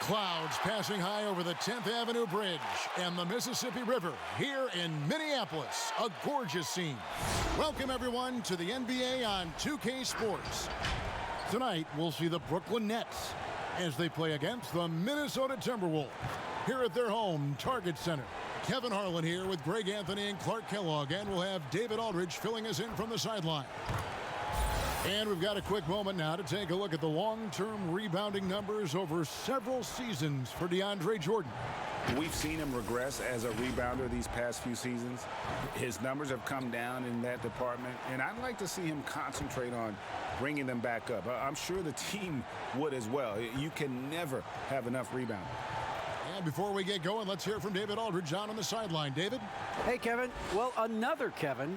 Clouds passing high over the 10th Avenue Bridge and the Mississippi River here in Minneapolis. A gorgeous scene. Welcome, everyone, to the NBA on 2K Sports. Tonight, we'll see the Brooklyn Nets as they play against the Minnesota Timberwolves here at their home Target Center. Kevin Harlan here with Greg Anthony and Clark Kellogg, and we'll have David Aldridge filling us in from the sideline. And we've got a quick moment now to take a look at the long-term rebounding numbers over several seasons for DeAndre Jordan. We've seen him regress as a rebounder these past few seasons. His numbers have come down in that department, and I'd like to see him concentrate on bringing them back up. I'm sure the team would as well. You can never have enough rebounding. And before we get going, let's hear from David Aldridge on the sideline. David? Hey, Kevin. Well, another Kevin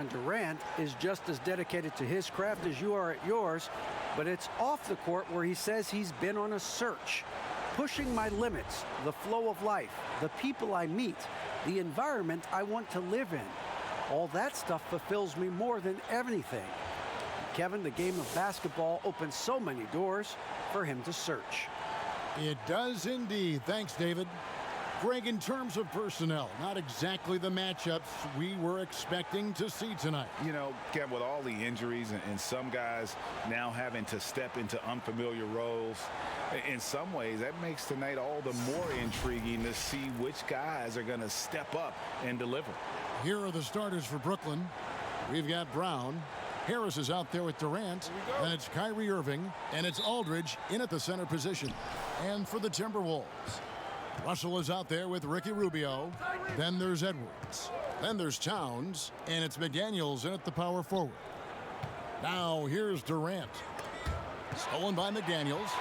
Durant, is just as dedicated to his craft as you are at yours, but it's off the court where he says he's been on a search, pushing my limits, the flow of life, the people I meet, the environment I want to live in. All that stuff fulfills me more than anything. Kevin, the game of basketball opens so many doors for him to search. It does indeed. Thanks, David. Greg, in terms of personnel, not exactly the matchups we were expecting to see tonight. You know, Kev, with all the injuries and some guys now having to step into unfamiliar roles, in some ways that makes tonight all the more intriguing to see which guys are going to step up and deliver. Here are the starters for Brooklyn. We've got Brown. Harris is out there with Durant. Then it's Kyrie Irving. And it's Aldridge in at the center position. And for the Timberwolves, Russell is out there with Ricky Rubio. Then there's Edwards. Then there's Towns. And it's McDaniels in at the power forward. Now here's Durant. Stolen by McDaniels.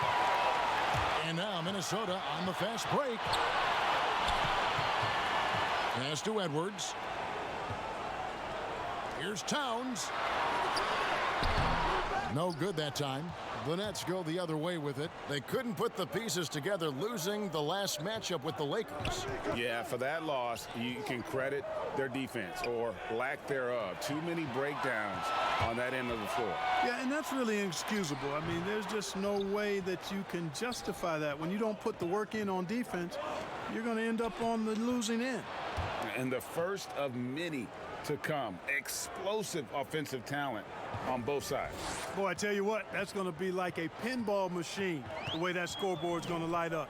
And now Minnesota on the fast break. Pass to Edwards. Here's Towns. No good that time. The Nets go the other way with it. They couldn't put the pieces together, losing the last matchup with the Lakers. Yeah, for that loss, you can credit their defense or lack thereof. Too many breakdowns on that end of the floor. Yeah, and that's really inexcusable. I mean, there's just no way that you can justify that. When you don't put the work in on defense, you're going to end up on the losing end. And the first of many to come. Explosive offensive talent on both sides. Boy, I tell you what, that's going to be like a pinball machine, the way that scoreboard's going to light up.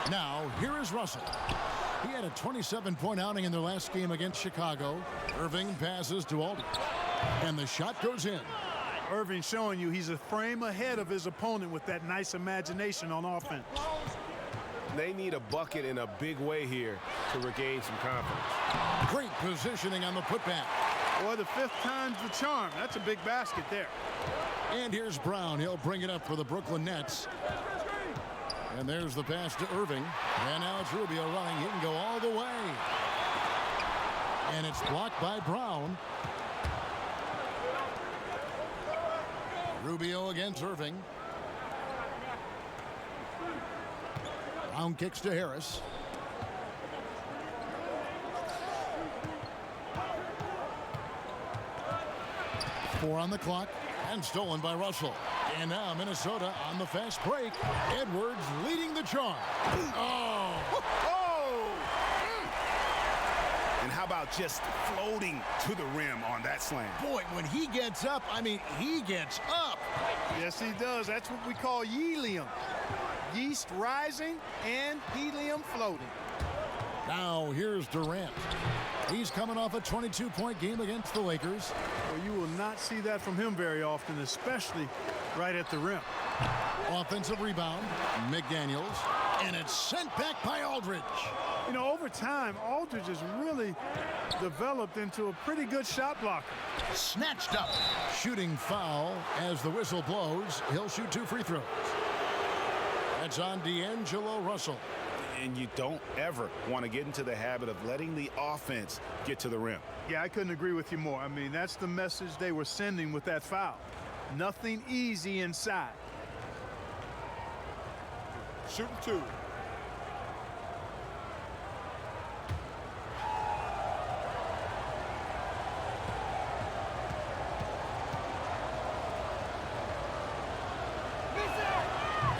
Now, here is Russell. He had a 27-point outing in their last game against Chicago. Irving passes to Aldridge. And the shot goes in. Irving showing you he's a frame ahead of his opponent with that nice imagination on offense. They need a bucket in a big way here to regain some confidence. Great positioning on the putback. Boy, the fifth time's the charm. That's a big basket there. And here's Brown. He'll bring it up for the Brooklyn Nets. And there's the pass to Irving. And now it's Rubio running. He can go all the way. And it's blocked by Brown. Rubio against Irving. Brown kicks to Harris. Four on the clock, and stolen by Russell. And now Minnesota on the fast break. Edwards leading the charge. Oh! And how about just floating to the rim on that slam? Boy, when he gets up, I mean, he gets up. Yes, he does. That's what we call helium. Yeast rising and helium floating. Now here's Durant. He's coming off a 22-point game against the Lakers. Well, you will not see that from him very often, especially right at the rim. Offensive rebound, McDaniels, and it's sent back by Aldridge. You know, over time, Aldridge has really developed into a pretty good shot blocker. Snatched up. Shooting foul as the whistle blows. He'll shoot 2 free throws. That's on D'Angelo Russell. And you don't ever want to get into the habit of letting the offense get to the rim. Yeah, I couldn't agree with you more. I mean, that's the message they were sending with that foul. Nothing easy inside. Shooting 2.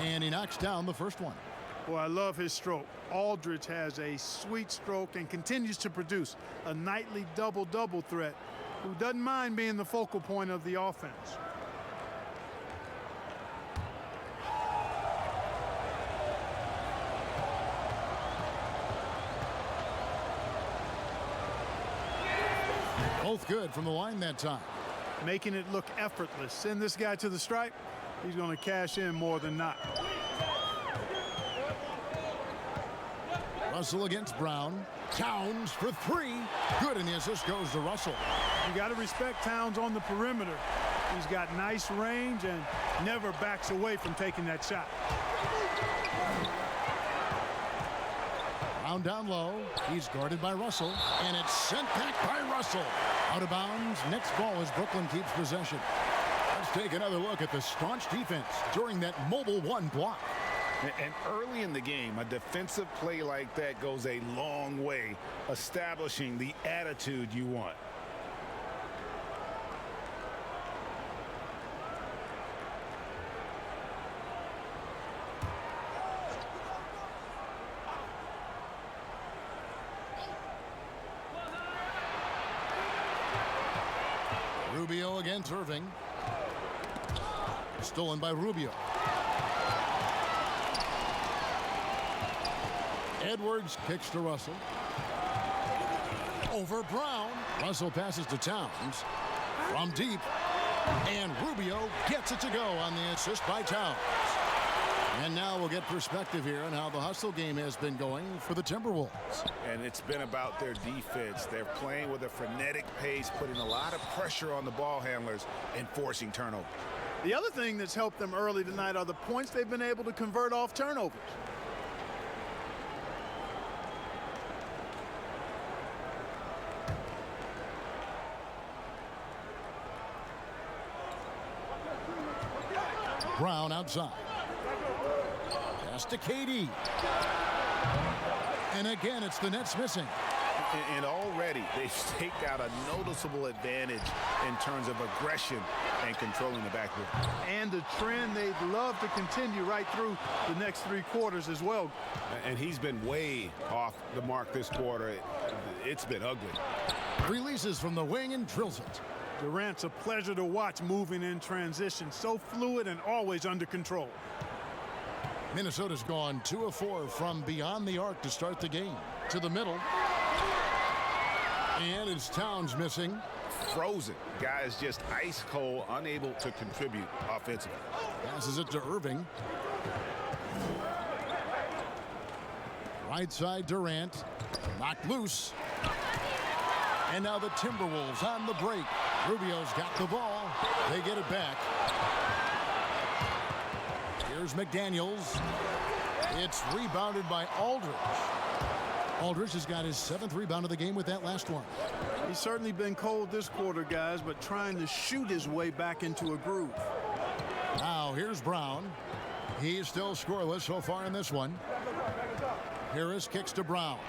And he knocks down the first one. Boy, I love his stroke. Aldridge has a sweet stroke and continues to produce a nightly double-double threat who doesn't mind being the focal point of the offense. Both good from the line that time. Making it look effortless. Send this guy to the stripe. He's going to cash in more than not. Russell against Brown. Towns for three. Good, and the assist goes to Russell. You got to respect Towns on the perimeter. He's got nice range and never backs away from taking that shot. Brown down low. He's guarded by Russell, and it's sent back by Russell. Out of bounds. Next ball as Brooklyn keeps possession. Let's take another look at the staunch defense during that mobile one block. And early in the game, a defensive play like that goes a long way, establishing the attitude you want. Rubio against Irving. Stolen by Rubio. Edwards kicks to Russell. Over Brown. Russell passes to Towns. From deep. And Rubio gets it to go on the assist by Towns. And now we'll get perspective here on how the hustle game has been going for the Timberwolves. And it's been about their defense. They're playing with a frenetic pace, putting a lot of pressure on the ball handlers and forcing turnovers. The other thing that's helped them early tonight are the points they've been able to convert off turnovers. Brown outside. Pass to KD. And again, it's the Nets missing. And already they've staked out a noticeable advantage in terms of aggression and controlling the backboard. And a trend they'd love to continue right through the next three quarters as well. And he's been way off the mark this quarter. It's been ugly. Releases from the wing and drills it. Durant's a pleasure to watch moving in transition. So fluid and always under control. Minnesota's gone 2 of 4 from beyond the arc to start the game. To the middle. And it's Towns missing. Frozen. Guy is just ice cold, unable to contribute offensively. Passes it to Irving. Right side Durant. Knocked loose. And now the Timberwolves on the break. Rubio's got the ball. They get it back. Here's McDaniels. It's rebounded by Aldridge. Aldridge has got his 7th rebound of the game with that last one. He's certainly been cold this quarter, guys, but trying to shoot his way back into a groove. Now here's Brown. He's still scoreless so far in this one. Harris kicks to Brown.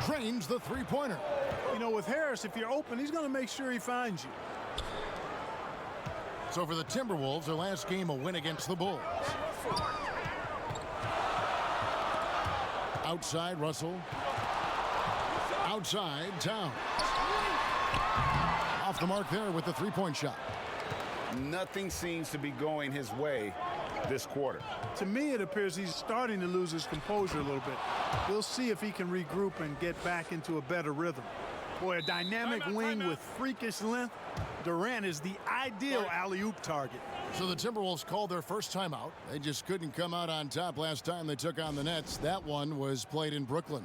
Drains the three-pointer. You know, with Harris, if you're open, he's going to make sure he finds you. So for the Timberwolves, their last game a win against the Bulls. Outside Russell. Outside Towns. Off the mark there with the three-point shot. Nothing seems to be going his way this quarter. To me, it appears he's starting to lose his composure a little bit. We'll see if he can regroup and get back into a better rhythm. Boy, a dynamic wing with freakish length. Durant is the ideal alley-oop target. So the Timberwolves called their first timeout. They just couldn't come out on top last time they took on the Nets. That one was played in Brooklyn.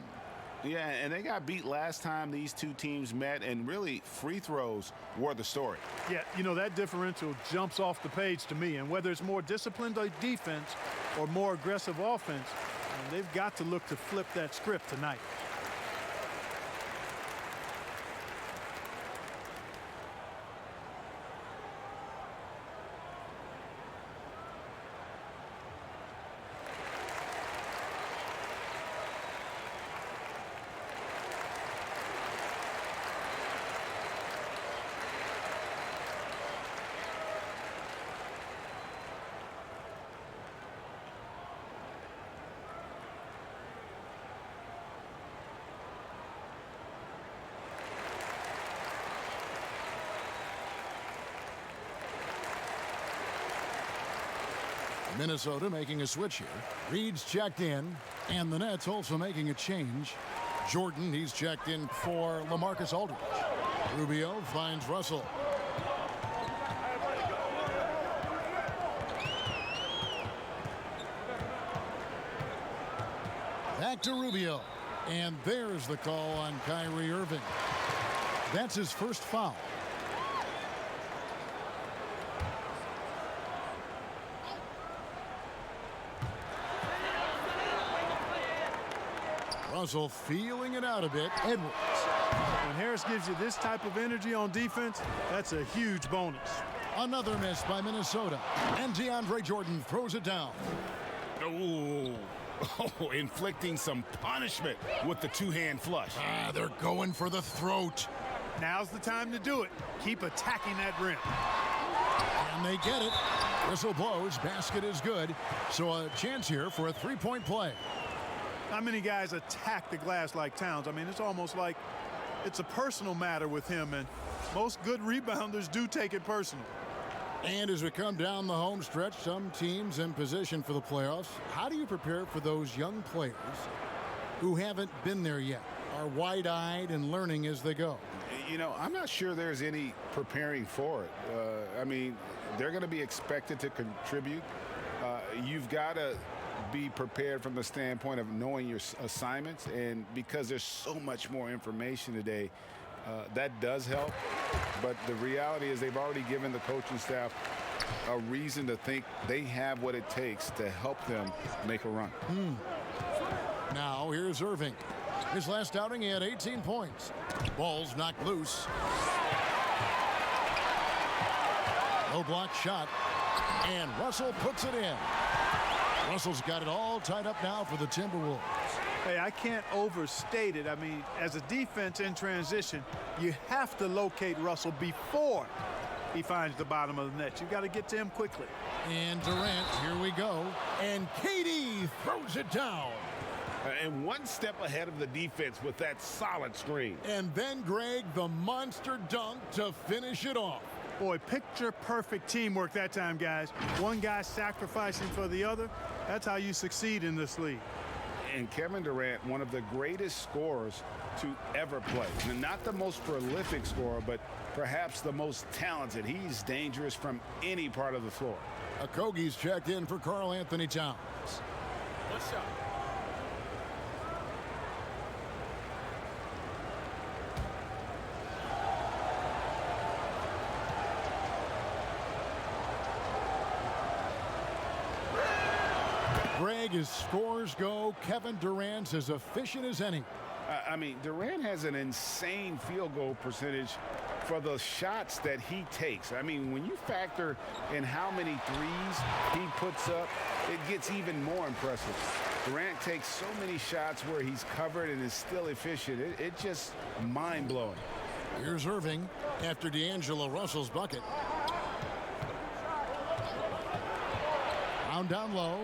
Yeah, and they got beat last time these two teams met, and really free throws were the story. Yeah, you know, that differential jumps off the page to me. And whether it's more disciplined defense or more aggressive offense, they've got to look to flip that script tonight. Minnesota making a switch here. Reed's checked in, and the Nets also making a change. Jordan, he's checked in for LaMarcus Aldridge. Rubio finds Russell. Back to Rubio. And there's the call on Kyrie Irving. That's his first foul. Russell feeling it out a bit. Edwards. When Harris gives you this type of energy on defense, that's a huge bonus. Another miss by Minnesota. And DeAndre Jordan throws it down. Oh, inflicting some punishment with the two-hand flush. They're going for the throat. Now's the time to do it. Keep attacking that rim. And they get it. Whistle blows. Basket is good. So a chance here for a three-point play. Not many guys attack the glass like Towns. I mean, it's almost like it's a personal matter with him, and most good rebounders do take it personal. And as we come down the home stretch, some teams in position for the playoffs. How do you prepare for those young players who haven't been there yet, are wide-eyed and learning as they go? You know, I'm not sure there's any preparing for it. I mean, they're going to be expected to contribute. You've got to be prepared from the standpoint of knowing your assignments, and because there's so much more information today, that does help. But the reality is they've already given the coaching staff a reason to think they have what it takes to help them make a run. Now here's Irving. His last outing, he had 18 points. Ball's knocked loose. Low block shot. And Russell puts it in. Russell's got it all tied up now for the Timberwolves. Hey, I can't overstate it. I mean, as a defense in transition, you have to locate Russell before he finds the bottom of the net. You've got to get to him quickly. And Durant, here we go. And KD throws it down. And one step ahead of the defense with that solid screen. And then, Greg, the monster dunk to finish it off. Boy, picture-perfect teamwork that time, guys. One guy sacrificing for the other. That's how you succeed in this league. And Kevin Durant, one of the greatest scorers to ever play. And not the most prolific scorer, but perhaps the most talented. He's dangerous from any part of the floor. Okogie's checked in for Karl Anthony Towns. What's up? Greg, as scores go, Kevin Durant's as efficient as any. I mean, Durant has an insane field goal percentage for the shots that he takes. I mean, when you factor in how many threes he puts up, it gets even more impressive. Durant takes so many shots where he's covered and is still efficient. It's just mind-blowing. Here's Irving after D'Angelo Russell's bucket. Down low.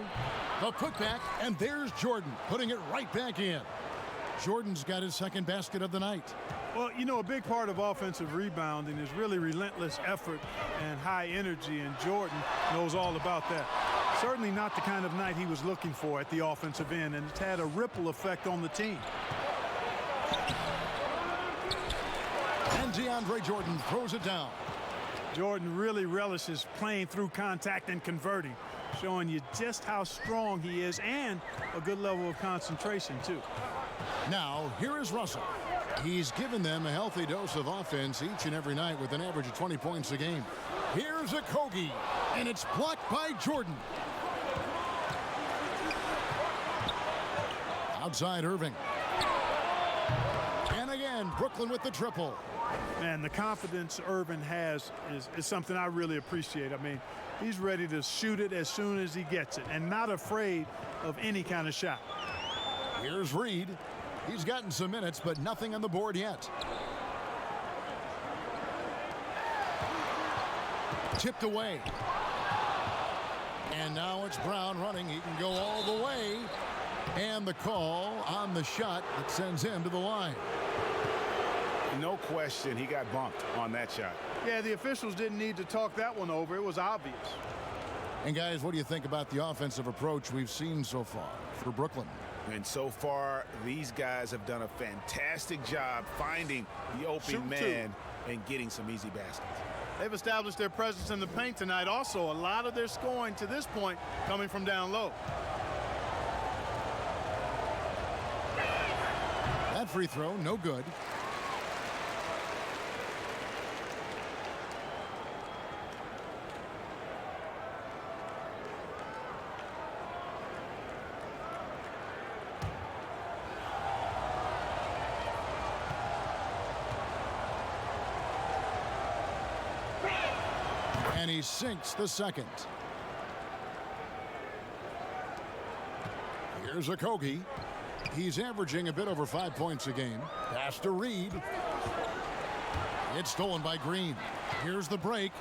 A putback, and there's Jordan putting it right back in. Jordan's got his second basket of the night. Well, you know, a big part of offensive rebounding is really relentless effort and high energy, and Jordan knows all about that. Certainly not the kind of night he was looking for at the offensive end, and it's had a ripple effect on the team. And DeAndre Jordan throws it down. Jordan really relishes playing through contact and converting, showing you just how strong he is and a good level of concentration, too. Now, here is Russell. He's given them a healthy dose of offense each and every night with an average of 20 points a game. Here's Okogie, and it's blocked by Jordan. Outside Irving. And again, Brooklyn with the triple. Man, the confidence Irving has is something I really appreciate. I mean, he's ready to shoot it as soon as he gets it and not afraid of any kind of shot. Here's Reed. He's gotten some minutes, but nothing on the board yet. Tipped away. And now it's Brown running. He can go all the way. And the call on the shot that sends him to the line. No question, he got bumped on that shot. Yeah, the officials didn't need to talk that one over. It was obvious. And guys, what do you think about the offensive approach we've seen so far for Brooklyn? And so far, these guys have done a fantastic job finding the open man and getting some easy baskets. They've established their presence in the paint tonight. Also, a lot of their scoring to this point coming from down low. That free throw, no good. And he sinks the second. Here's Okogie. He's averaging a bit over 5 points a game. Pass to Reed. It's stolen by Green. Here's the break.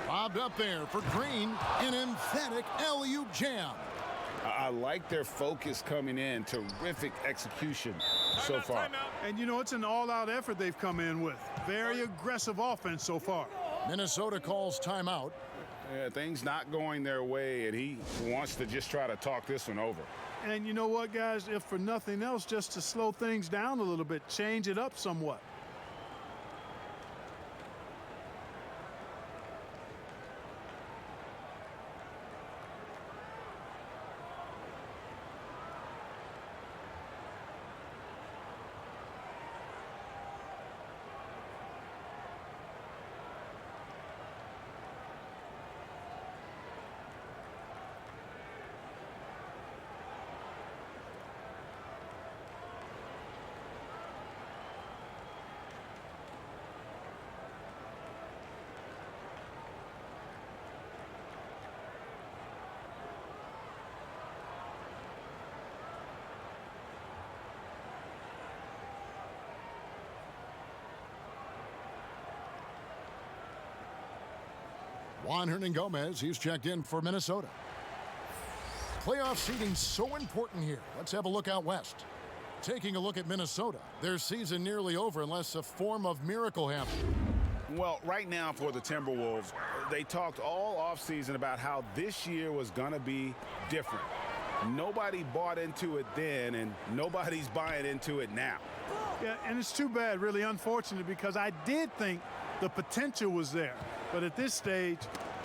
Bobbed up there for Green. An emphatic alley-oop jam. I like their focus coming in. Terrific execution so far. And, you know, it's an all-out effort they've come in with. Very aggressive offense so far. Minnesota calls timeout. Yeah, things not going their way, and he wants to just try to talk this one over. And you know what, guys? If for nothing else, just to slow things down a little bit, change it up somewhat. Juan Hernangomez, he's checked in for Minnesota. Playoff seeding so important here. Let's have a look out west. Taking a look at Minnesota. Their season nearly over unless a form of miracle happens. Well, right now for the Timberwolves, they talked all offseason about how this year was going to be different. Nobody bought into it then, and nobody's buying into it now. Yeah, and it's too bad, really unfortunate, because I did think the potential was there. But at this stage,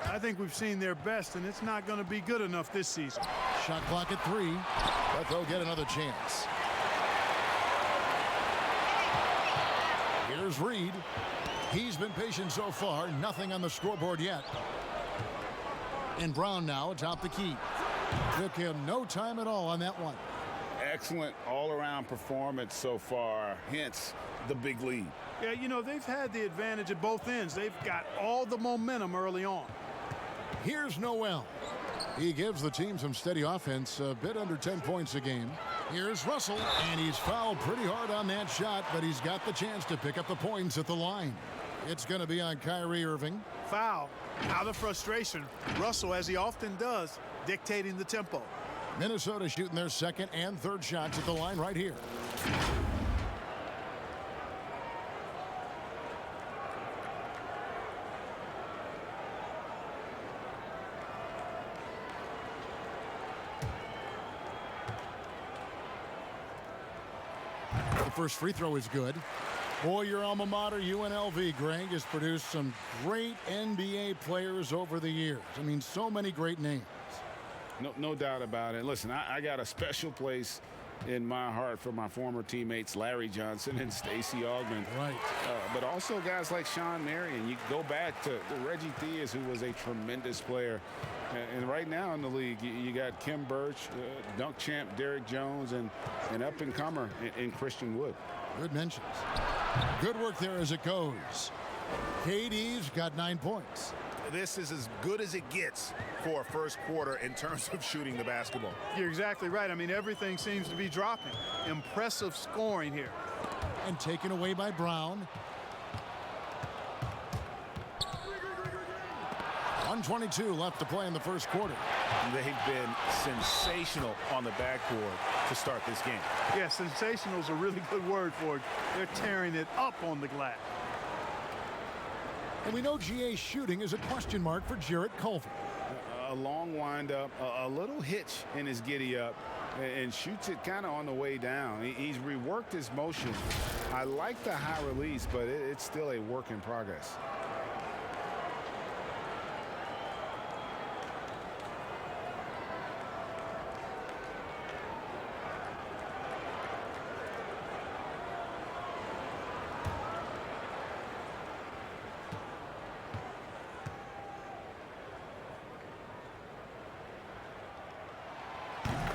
I think we've seen their best, and it's not going to be good enough this season. Shot clock at 3, but they'll get another chance. Here's Reed. He's been patient so far, nothing on the scoreboard yet. And Brown now atop the key. Took him no time at all on that one. Excellent all-around performance so far, hence the big lead. Yeah, you know, they've had the advantage at both ends. They've got all the momentum early on. Here's Noel. He gives the team some steady offense, a bit under 10 points a game. Here's Russell, and he's fouled pretty hard on that shot, but he's got the chance to pick up the points at the line. It's going to be on Kyrie Irving. Foul. Out of frustration, Russell, as he often does, dictating the tempo. Minnesota shooting their second and third shots at the line right here. The first free throw is good. Boy, your alma mater, UNLV, Greg, has produced some great NBA players over the years. I mean, so many great names. No doubt about it. Listen, I got a special place in my heart for my former teammates Larry Johnson and Stacey Augmon. Right. But also guys like Sean Marion. You go back to Reggie Theus, who was a tremendous player. And right now in the league, you got Kim Birch, dunk champ Derrick Jones, and up-and-comer in Christian Wood. Good mentions. Good work there as it goes. KD's got 9 points. This is as good as it gets for a first quarter in terms of shooting the basketball. You're exactly right. I mean, everything seems to be dropping. Impressive scoring here. And taken away by Brown. 1:22 left to play in the first quarter. They've been sensational on the backboard to start this game. Yeah, sensational is a really good word for it. They're tearing it up on the glass. And we know GA's shooting is a question mark for Jarrett Culver. a long windup, a little hitch in his giddy up, and shoots it kind of on the way down. He's reworked his motion. I like the high release, but it's still a work in progress.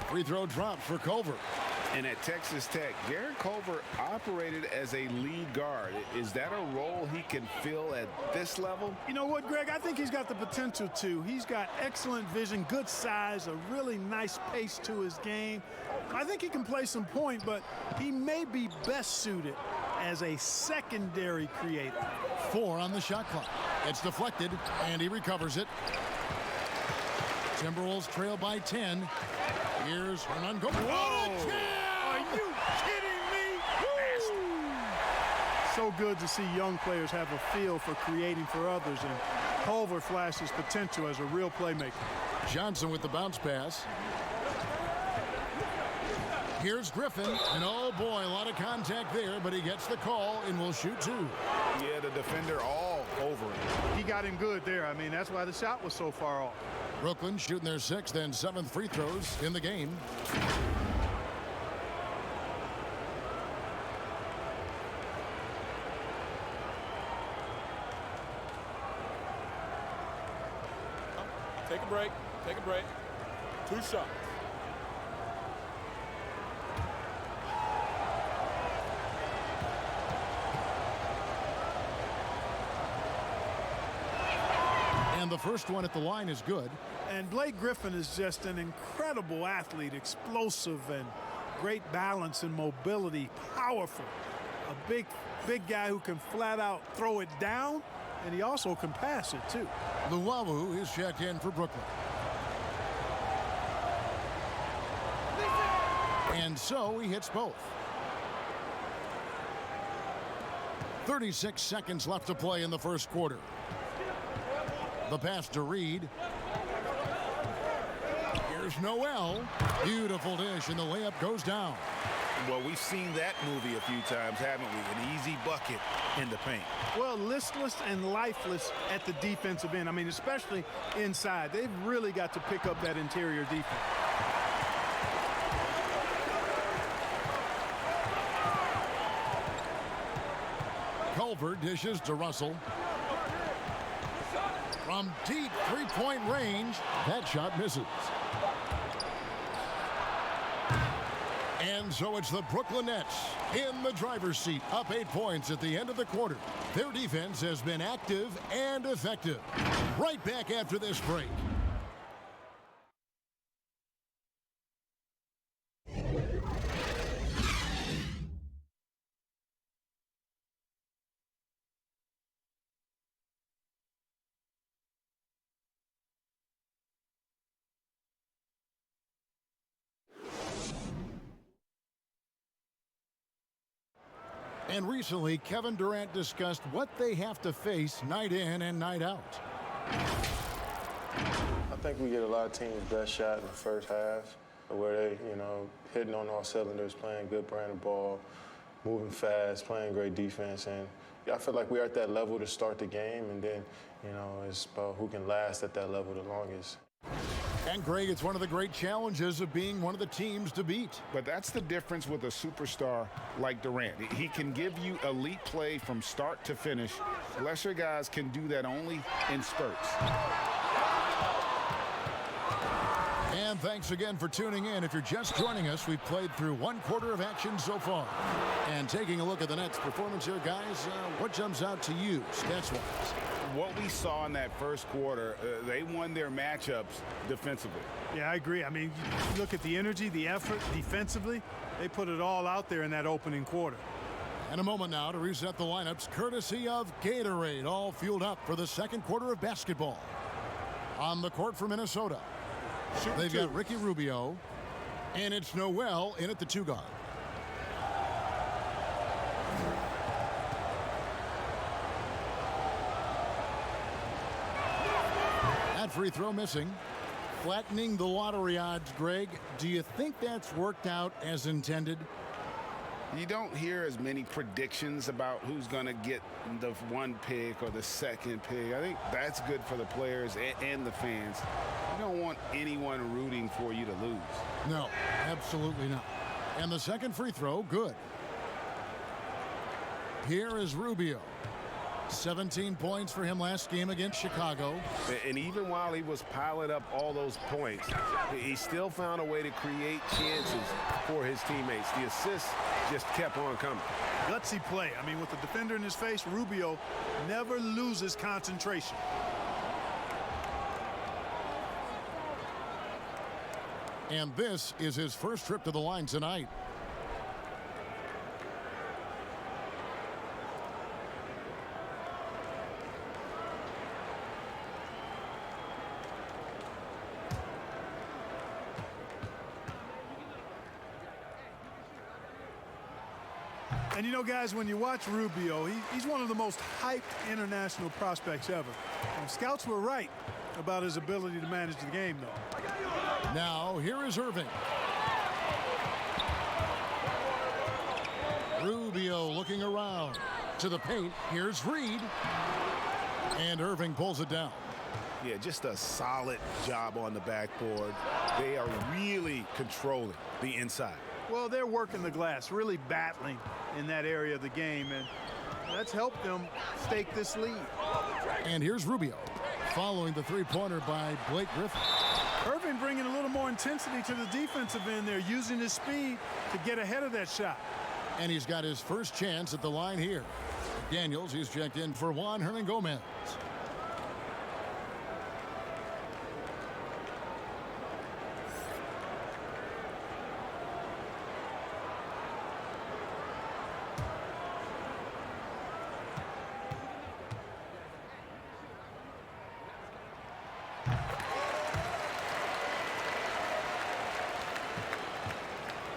Free throw dropped for Culver. And at Texas Tech, Garrett Culver operated as a lead guard. Is that a role he can fill at this level? You know what, Greg? I think he's got the potential to. He's got excellent vision, good size, a really nice pace to his game. I think he can play some point, but he may be best suited as a secondary creator. 4 on the shot clock. It's deflected, and he recovers it. Timberwolves trail by 10. Here's Hernan Gomez. Are you kidding me? So good to see young players have a feel for creating for others, and Culver flashes potential as a real playmaker. Johnson with the bounce pass. Here's Griffin, and oh boy, a lot of contact there, but he gets the call and will shoot 2. Yeah, the defender all over him. He got him good there. I mean, that's why the shot was so far off. Brooklyn shooting their 6th and 7th free throws in the game. Take a break. Take a break. 2 shots. And the first one at the line is good. And Blake Griffin is just an incredible athlete, explosive and great balance and mobility, powerful. A big guy who can flat out throw it down, and he also can pass it too. Luwawu is checked in for Brooklyn. And so he hits both. 36 seconds left to play in the first quarter. The pass to Reed. Here's Noel. Beautiful dish, and the layup goes down. Well, we've seen that movie a few times, haven't we? An easy bucket in the paint. Well, listless and lifeless at the defensive end. I mean, especially inside. They've really got to pick up that interior defense. Culver dishes to Russell. From deep three-point range, that shot misses. And so it's the Brooklyn Nets in the driver's seat, up 8 points at the end of the quarter. Their defense has been active and effective. Right back after this break. And recently, Kevin Durant discussed what they have to face night in and night out. I think we get a lot of teams' best shot in the first half, where they, hitting on all cylinders, playing good brand of ball, moving fast, playing great defense. And I feel like we're at that level to start the game, and then, it's about who can last at that level the longest. And Greg, it's one of the great challenges of being one of the teams to beat. But that's the difference with a superstar like Durant. He can give you elite play from start to finish. Lesser guys can do that only in spurts. And thanks again for tuning in. If you're just joining us, we've played through 1 quarter of action so far. And taking a look at the Nets' performance here, guys, what jumps out to you, stats-wise? What we saw in that first quarter, they won their matchups defensively. Yeah, I agree. I mean, you look at the energy, the effort defensively, they put it all out there in that opening quarter. And a moment now to reset the lineups, courtesy of Gatorade, all fueled up for the second quarter of basketball. On the court for Minnesota, they've got Ricky Rubio, and it's Noel in at the 2 guard. That free throw missing. Flattening the lottery odds, Greg. Do you think that's worked out as intended? You don't hear as many predictions about who's going to get the one pick or the second pick. I think that's good for the players and the fans. You don't want anyone rooting for you to lose. No, absolutely not. And the second free throw, good. Here is Rubio. 17 points for him last game against Chicago. And even while he was piling up all those points, he still found a way to create chances for his teammates. The assists just kept on coming. Gutsy play. I mean, with the defender in his face, Rubio never loses concentration. And this is his first trip to the line tonight. And you know, guys, when you watch Rubio, he's one of the most hyped international prospects ever. And scouts were right about his ability to manage the game, though. Now, here is Irving. Rubio looking around to the paint. Here's Reed. And Irving pulls it down. Yeah, just a solid job on the backboard. They are really controlling the inside. Well, they're working the glass, really battling in that area of the game, and that's helped them stake this lead. And here's Rubio following the three-pointer by Blake Griffin. Irving bringing a little more intensity to the defensive end there, using his speed to get ahead of that shot. And he's got his first chance at the line here. Daniels, he's checked in for Juan Hernangomez.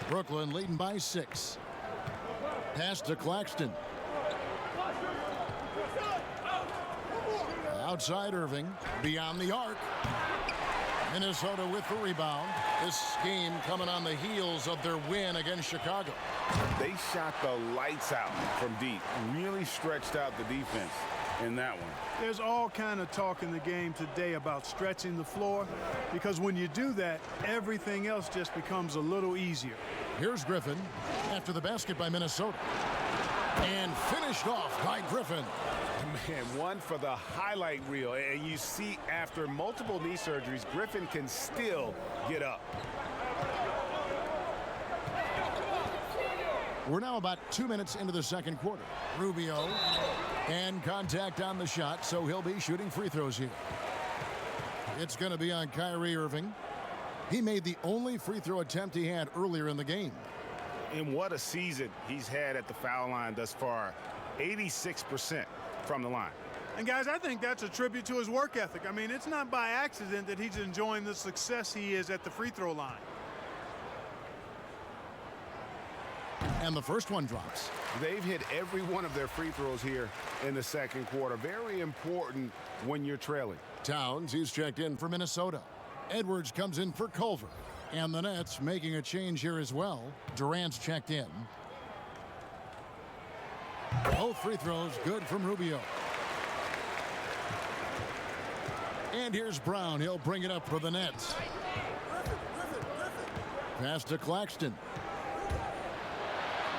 Brooklyn leading by 6. Pass to Claxton. Outside Irving. Beyond the arc. Minnesota with the rebound. This game coming on the heels of their win against Chicago. They shot the lights out from deep. Really stretched out the defense in that one. There's all kind of talk in the game today about stretching the floor, because when you do that, everything else just becomes a little easier. Here's Griffin after the basket by Minnesota. And finished off by Griffin. Man, one for the highlight reel. And you see after multiple knee surgeries, Griffin can still get up. We're now about 2 minutes into the second quarter. Rubio and contact on the shot, so he'll be shooting free throws here. It's going to be on Kyrie Irving. He made the only free throw attempt he had earlier in the game. And what a season he's had at the foul line thus far. 86% from the line. And guys, I think that's a tribute to his work ethic. I mean, it's not by accident that he's enjoying the success he is at the free throw line. And the first one drops. They've hit every one of their free throws here in the second quarter. Very important when you're trailing. Towns, he's checked in for Minnesota. Edwards comes in for Culver. And the Nets making a change here as well. Durant's checked in. Both free throws good from Rubio. And here's Brown. He'll bring it up for the Nets. Pass to Claxton.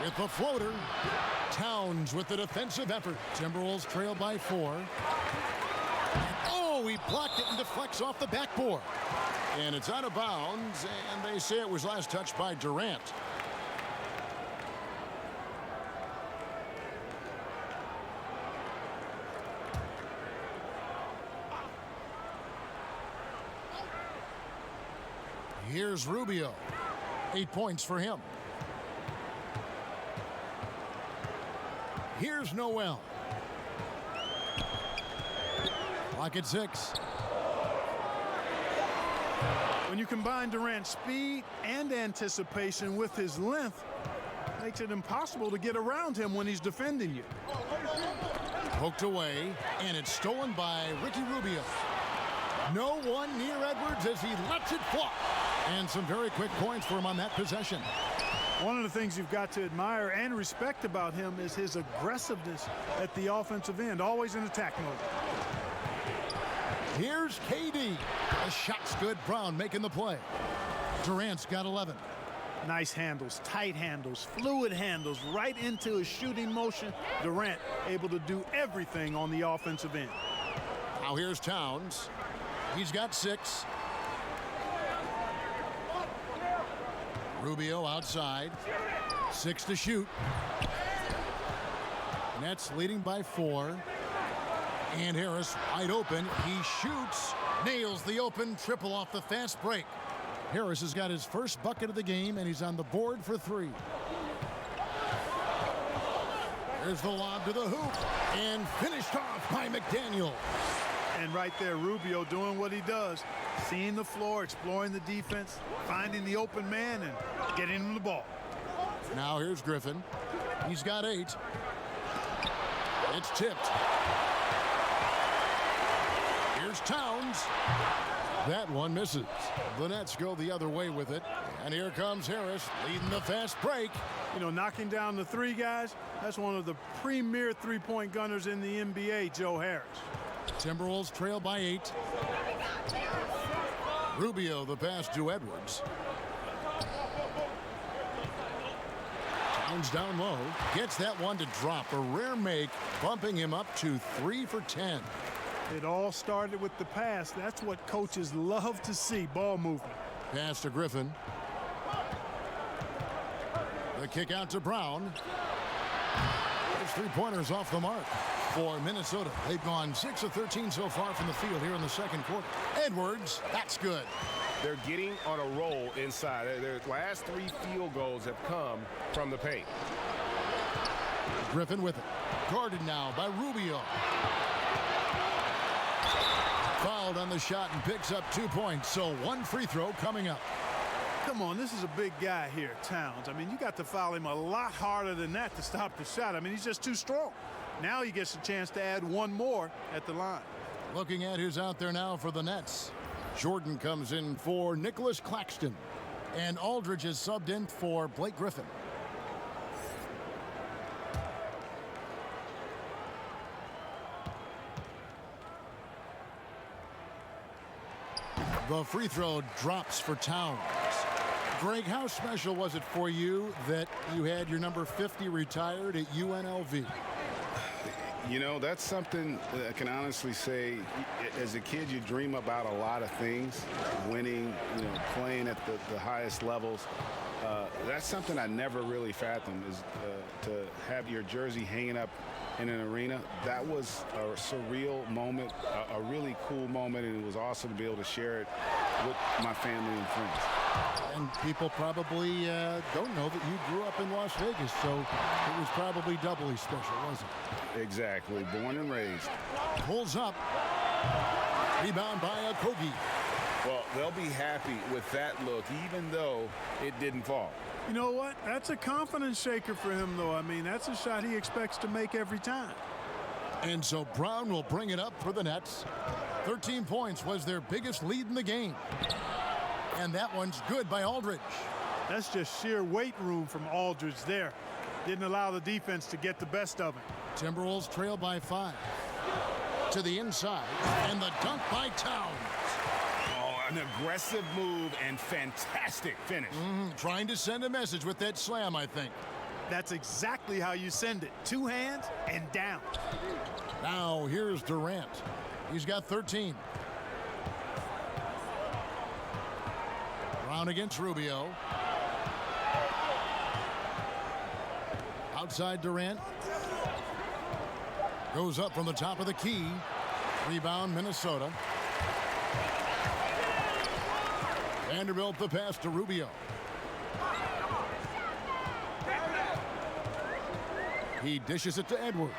With the floater. Towns with the defensive effort. Timberwolves trail by 4. And, oh, he blocked it and deflects off the backboard. And it's out of bounds, and they say it was last touched by Durant. Here's Rubio. 8 points for him. Here's Noel. Clock at 6. When you combine Durant's speed and anticipation with his length, it makes it impossible to get around him when he's defending you. Poked away, and it's stolen by Ricky Rubio. No one near Edwards as he lets it fly. And some very quick points for him on that possession. One of the things you've got to admire and respect about him is his aggressiveness at the offensive end, always in attack mode. Here's KD. The shot's good. Brown making the play. Durant's got 11. Nice handles, tight handles, fluid handles, right into his shooting motion. Durant able to do everything on the offensive end. Now here's Towns. He's got 6. Rubio outside. 6 to shoot. Nets leading by 4. And Harris wide open. He shoots. Nails the open triple off the fast break. Harris has got his first bucket of the game, and he's on the board for 3. There's the lob to the hoop. And finished off by McDaniel. And right there, Rubio doing what he does. Seeing the floor, exploring the defense, finding the open man, and getting him the ball. Now here's Griffin. He's got 8. It's tipped. Here's Towns. That one misses. The Nets go the other way with it. And here comes Harris leading the fast break. You know, knocking down the 3 guys, that's one of the premier three-point gunners in the NBA, Joe Harris. Timberwolves trail by 8. Rubio the pass to Edwards. Towns down low. Gets that one to drop. A rare make, bumping him up to 3 for 10. It all started with the pass. That's what coaches love to see, ball movement. Pass to Griffin. The kick out to Brown. There's 3-pointers off the mark for Minnesota. They've gone 6 of 13 so far from the field here in the second quarter. Edwards, that's good. They're getting on a roll inside. Their last 3 field goals have come from the paint. Griffin with it. Guarded now by Rubio. Fouled on the shot and picks up 2 points. So 1 free throw coming up. Come on, this is a big guy here, Towns. I mean, you got to foul him a lot harder than that to stop the shot. I mean, he's just too strong. Now he gets a chance to add 1 more at the line. Looking at who's out there now for the Nets. Jordan comes in for Nicholas Claxton. And Aldridge is subbed in for Blake Griffin. The free throw drops for Towns. Greg, how special was it for you that you had your number 50 retired at UNLV? You know, that's something that I can honestly say. As a kid, you dream about a lot of things, winning, you know, playing at the highest levels. That's something I never really fathomed, is to have your jersey hanging up in an arena. That was a surreal moment, a really cool moment, and it was awesome to be able to share it with my family and friends. And people probably don't know that you grew up in Las Vegas, so it was probably doubly special, wasn't it? Exactly. Born and raised. Pulls up. Rebound by Okogie. Well, they'll be happy with that look, even though it didn't fall. You know what? That's a confidence shaker for him, though. I mean, that's a shot he expects to make every time. And so Brown will bring it up for the Nets. 13 points was their biggest lead in the game. And that one's good by Aldridge. That's just sheer weight room from Aldridge there. Didn't allow the defense to get the best of him. Timberwolves trail by 5. To the inside. And the dunk by Towns. An aggressive move and fantastic finish. Trying to send a message with that slam, I think. That's exactly how you send it. 2 hands and down. Now here's Durant. He's got 13. Brown against Rubio. Outside Durant. Goes up from the top of the key. Rebound Minnesota. Vanderbilt the pass to Rubio. He dishes it to Edwards.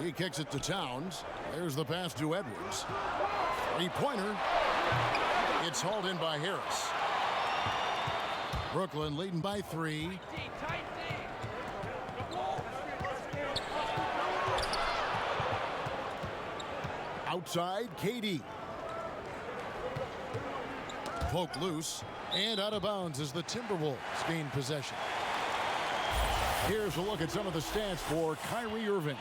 He kicks it to Towns. There's the pass to Edwards. 3-pointer. It's hauled in by Harris. Brooklyn leading by 3. Outside, KD. Poke loose and out of bounds as the Timberwolves gain possession. Here's a look at some of the stats for Kyrie Irving.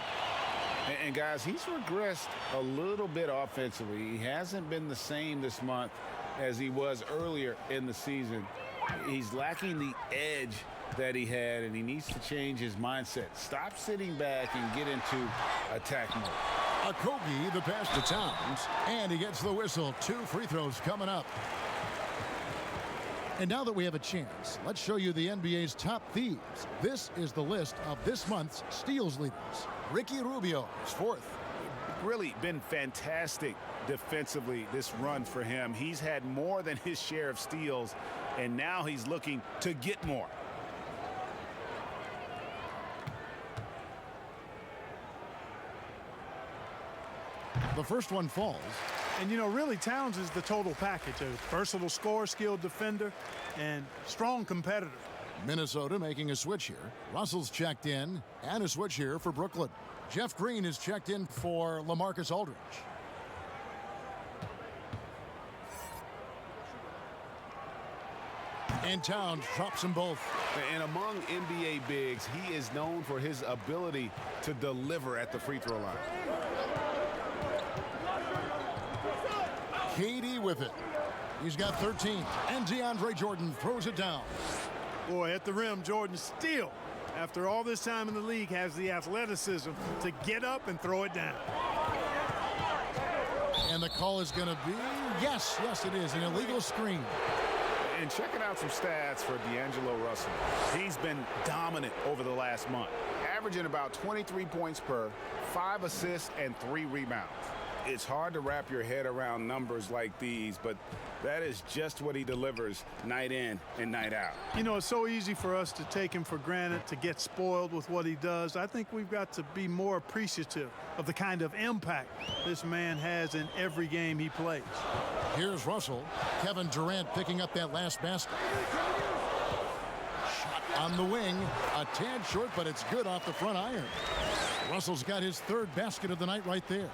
And guys, he's regressed a little bit offensively. He hasn't been the same this month as he was earlier in the season. He's lacking the edge that he had, and he needs to change his mindset. Stop sitting back and get into attack mode. Okogie, the pass to Towns, and he gets the whistle. 2 free throws coming up. And now that we have a chance, let's show you the NBA's top thieves. This is the list of this month's steals leaders. Ricky Rubio is 4th. Really been fantastic defensively this run for him. He's had more than his share of steals, and now he's looking to get more. The first one falls. And, you know, really, Towns is the total package. A versatile scorer, skilled defender, and strong competitor. Minnesota making a switch here. Russell's checked in, and a switch here for Brooklyn. Jeff Green is checked in for LaMarcus Aldridge. And Towns drops them both. And among NBA bigs, he is known for his ability to deliver at the free throw line. KD with it. He's got 13. And DeAndre Jordan throws it down. Boy, at the rim, Jordan still, after all this time in the league, has the athleticism to get up and throw it down. And the call is going to be, yes, it is, an illegal screen. And checking out some stats for D'Angelo Russell. He's been dominant over the last month, averaging about 23 points per, 5 assists, and 3 rebounds. It's hard to wrap your head around numbers like these, but that is just what he delivers night in and night out. You know, it's so easy for us to take him for granted, to get spoiled with what he does. I think we've got to be more appreciative of the kind of impact this man has in every game he plays. Here's Russell. Kevin Durant picking up that last basket. Shot on the wing. A tad short, but it's good off the front iron. Russell's got his 3rd basket of the night right there.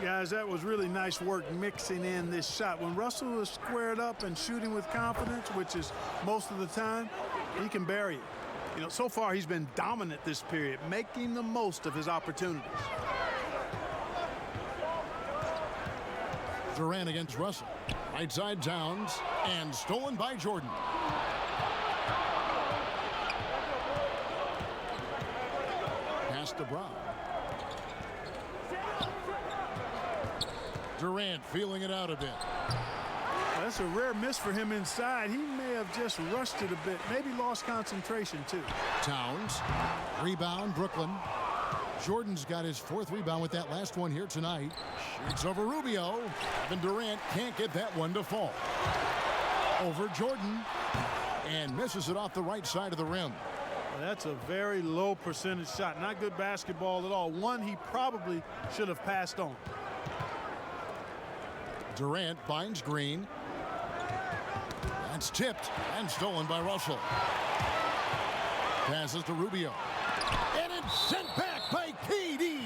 Guys, that was really nice work mixing in this shot. When Russell is squared up and shooting with confidence, which is most of the time, he can bury it. You know, so far he's been dominant this period, making the most of his opportunities. Durant against Russell. Right side Towns, and stolen by Jordan. Pass to Brown. Durant feeling it out a bit. That's a rare miss for him inside. He may have just rushed it a bit, maybe lost concentration too. Towns, rebound, Brooklyn. Jordan's got his 4th rebound with that last one here tonight. Shoots over Rubio. Kevin Durant can't get that one to fall. Over Jordan, and misses it off the right side of the rim. Well, that's a very low percentage shot. Not good basketball at all. One he probably should have passed on. Durant finds Green. That's tipped and stolen by Russell. Passes to Rubio. And it's sent back by KD.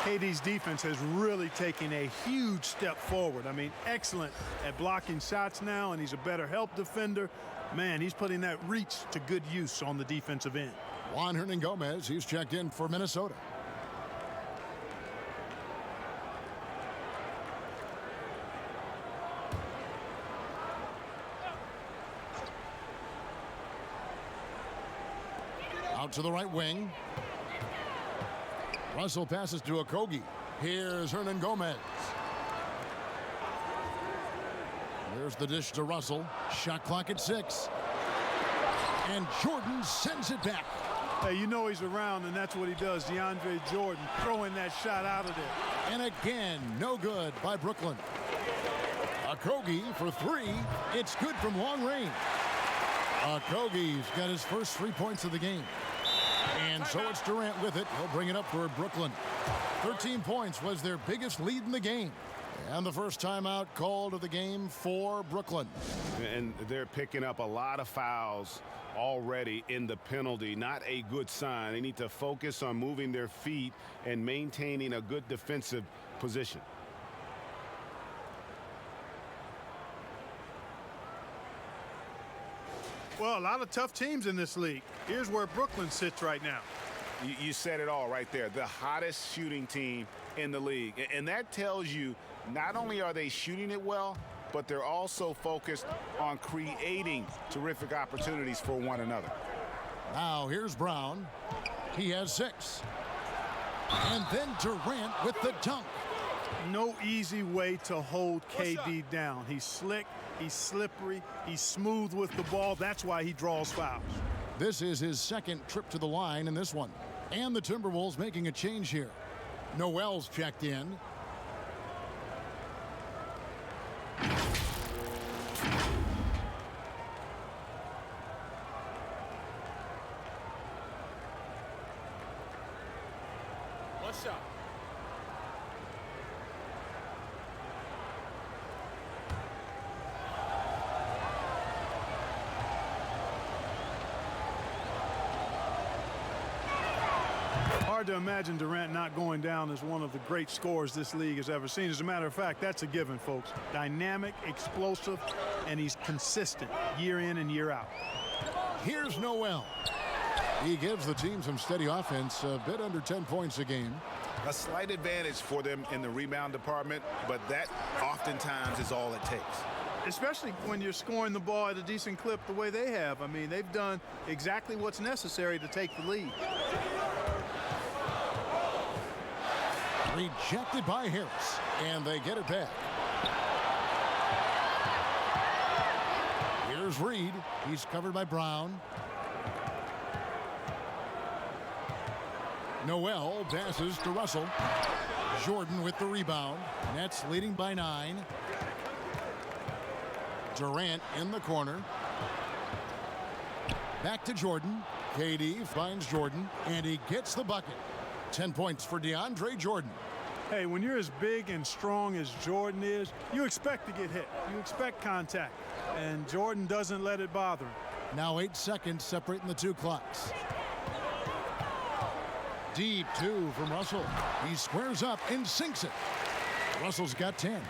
KD's defense has really taken a huge step forward. I mean, excellent at blocking shots now, and he's a better help defender. Man, he's putting that reach to good use on the defensive end. Juan Hernangomez, he's checked in for Minnesota. Out to the right wing. Russell passes to Okogie. Here's Hernangomez. There's the dish to Russell. Shot clock at 6. And Jordan sends it back. Hey, you know he's around, and that's what he does. DeAndre Jordan throwing that shot out of there. And again, no good by Brooklyn. Okogie for 3. It's good from long range. Okogie's got his first 3 points of the game. And so it's Durant with it. He'll bring it up for Brooklyn. 13 points was their biggest lead in the game. And the first timeout called of the game for Brooklyn. And they're picking up a lot of fouls already in the penalty. Not a good sign. They need to focus on moving their feet and maintaining a good defensive position. Well, a lot of tough teams in this league. Here's where Brooklyn sits right now. You said it all right there. The hottest shooting team in the league. And that tells you not only are they shooting it well, but they're also focused on creating terrific opportunities for one another. Now here's Brown. He has 6. And then Durant with the dunk. No easy way to hold KD down. He's slick, he's slippery, he's smooth with the ball. That's why he draws fouls. This is his second trip to the line in this one. And the Timberwolves making a change here. Noel's checked in. One shot. Hard to imagine Durant not going down as one of the great scorers this league has ever seen. As a matter of fact, that's a given, folks. Dynamic, explosive, and he's consistent year in and year out. Here's Noel. He gives the team some steady offense, a bit under 10 points a game. A slight advantage for them in the rebound department, but that oftentimes is all it takes. Especially when you're scoring the ball at a decent clip the way they have. I mean, they've done exactly what's necessary to take the lead. Rejected by Harris, and they get it back. Here's Reed. He's covered by Brown. Noel passes to Russell. Jordan with the rebound. Nets leading by 9. Durant in the corner. Back to Jordan. KD finds Jordan, and he gets the bucket. 10 points for DeAndre Jordan. Hey, when you're as big and strong as Jordan is, you expect to get hit. You expect contact. And Jordan doesn't let it bother him. Now 8 seconds separating the two clocks. Deep 2 from Russell. He squares up and sinks it. Russell's got 10.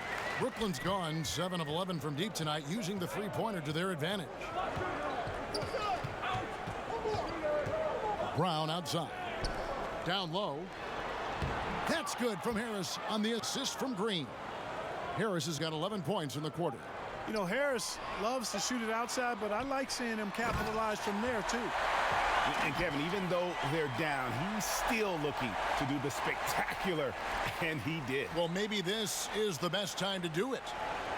Brooklyn's gone 7 of 11 from deep tonight, using the three-pointer to their advantage. Brown outside. Down low. That's good from Harris on the assist from Green. Harris has got 11 points in the quarter. You know, Harris loves to shoot it outside, but I like seeing him capitalize from there, too. And Kevin, even though they're down, he's still looking to do the spectacular, and he did. Well, maybe this is the best time to do it.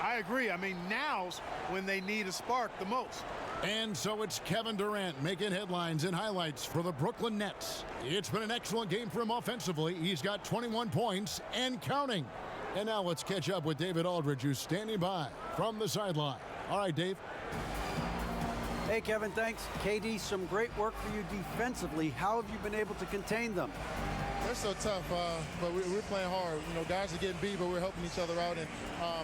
I agree. I mean, now's when they need a spark the most. And so it's Kevin Durant making headlines and highlights for the Brooklyn Nets. It's been an excellent game for him offensively. He's got 21 points and counting. And now let's catch up with David Aldridge, who's standing by from the sideline. All right, Dave. Hey, Kevin, thanks. KD, some great work for you defensively. How have you been able to contain them? They're so tough, but we're playing hard. You know, guys are getting beat, but we're helping each other out, and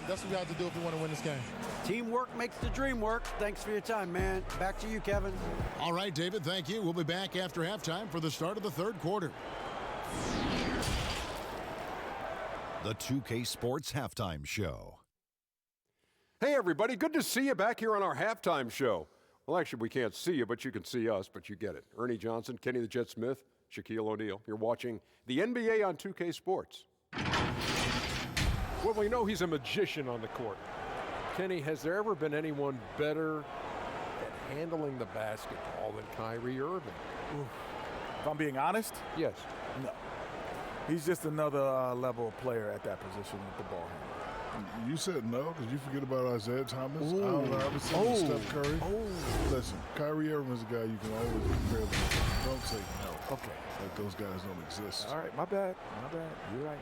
that's what we have to do if we want to win this game. Teamwork makes the dream work. Thanks for your time, man. Back to you, Kevin. All right, David, thank you. We'll be back after halftime for the start of the third quarter. The 2K Sports Halftime Show. Hey, everybody. Good to see you back here on our halftime show. Well, actually, we can't see you, but you can see us, but you get it. Ernie Johnson, Kenny the Jet Smith, Shaquille O'Neal. You're watching the NBA on 2K Sports. Well, we know he's a magician on the court. Kenny, has there ever been anyone better at handling the basketball than Kyrie Irving? If I'm being honest? Yes. No. He's just another level of player at that position with the ball handle. You said no because you forget about Isaiah Thomas, Allen Iverson, Steph Curry. Listen, Kyrie Irving is a guy you can always compare them to. Don't say no. Okay. Like those guys don't exist. All right, my bad. You're right.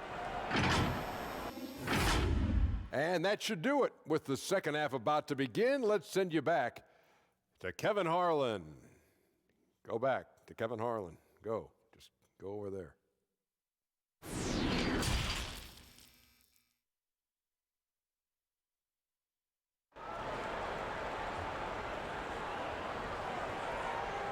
And that should do it. With the second half about to begin, let's send you back to Kevin Harlan. Go back to Kevin Harlan. Go. Just go over there.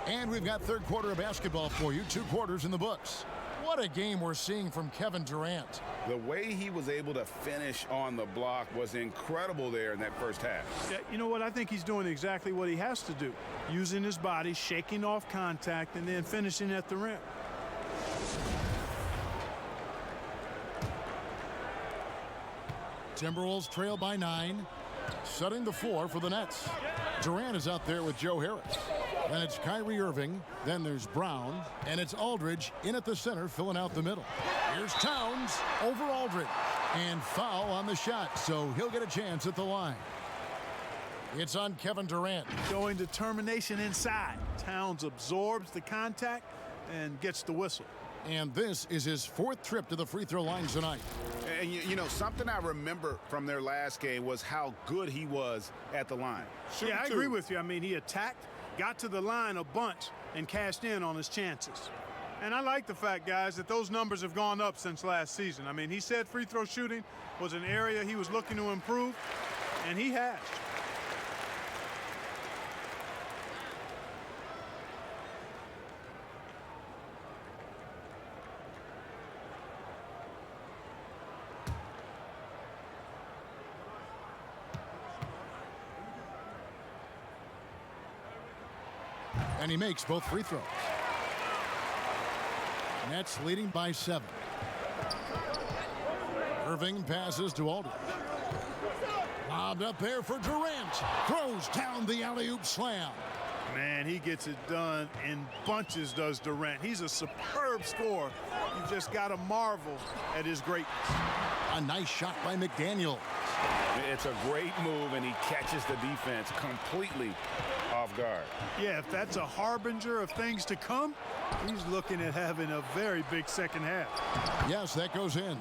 And we've got third quarter of basketball for you. 2 quarters in the books. What a game we're seeing from Kevin Durant. The way he was able to finish on the block was incredible there in that first half. Yeah, you know what? I think he's doing exactly what he has to do. Using his body, shaking off contact, and then finishing at the rim. Timberwolves trail by 9, setting the floor for the Nets. Durant is out there with Joe Harris. Then it's Kyrie Irving. Then there's Brown. And it's Aldridge in at the center, filling out the middle. Here's Towns over Aldridge. And foul on the shot, so he'll get a chance at the line. It's on Kevin Durant. Showing determination inside. Towns absorbs the contact and gets the whistle. And this is his 4th trip to the free throw line tonight. And, you know, something I remember from their last game was how good he was at the line. Yeah, I agree with you. I mean, he attacked, got to the line a bunch, and cashed in on his chances. And I like the fact, guys, that those numbers have gone up since last season. I mean, he said free throw shooting was an area he was looking to improve, and he has. And he makes both free throws. Nets leading by 7. Irving passes to Aldridge. Lobbed up there for Durant. Throws down the alley-oop slam. Man, he gets it done in bunches, does Durant. He's a superb scorer. You just got to marvel at his greatness. A nice shot by McDaniel. It's a great move, and he catches the defense completely off guard. Yeah, if that's a harbinger of things to come, he's looking at having a very big second half. Yes, that goes in.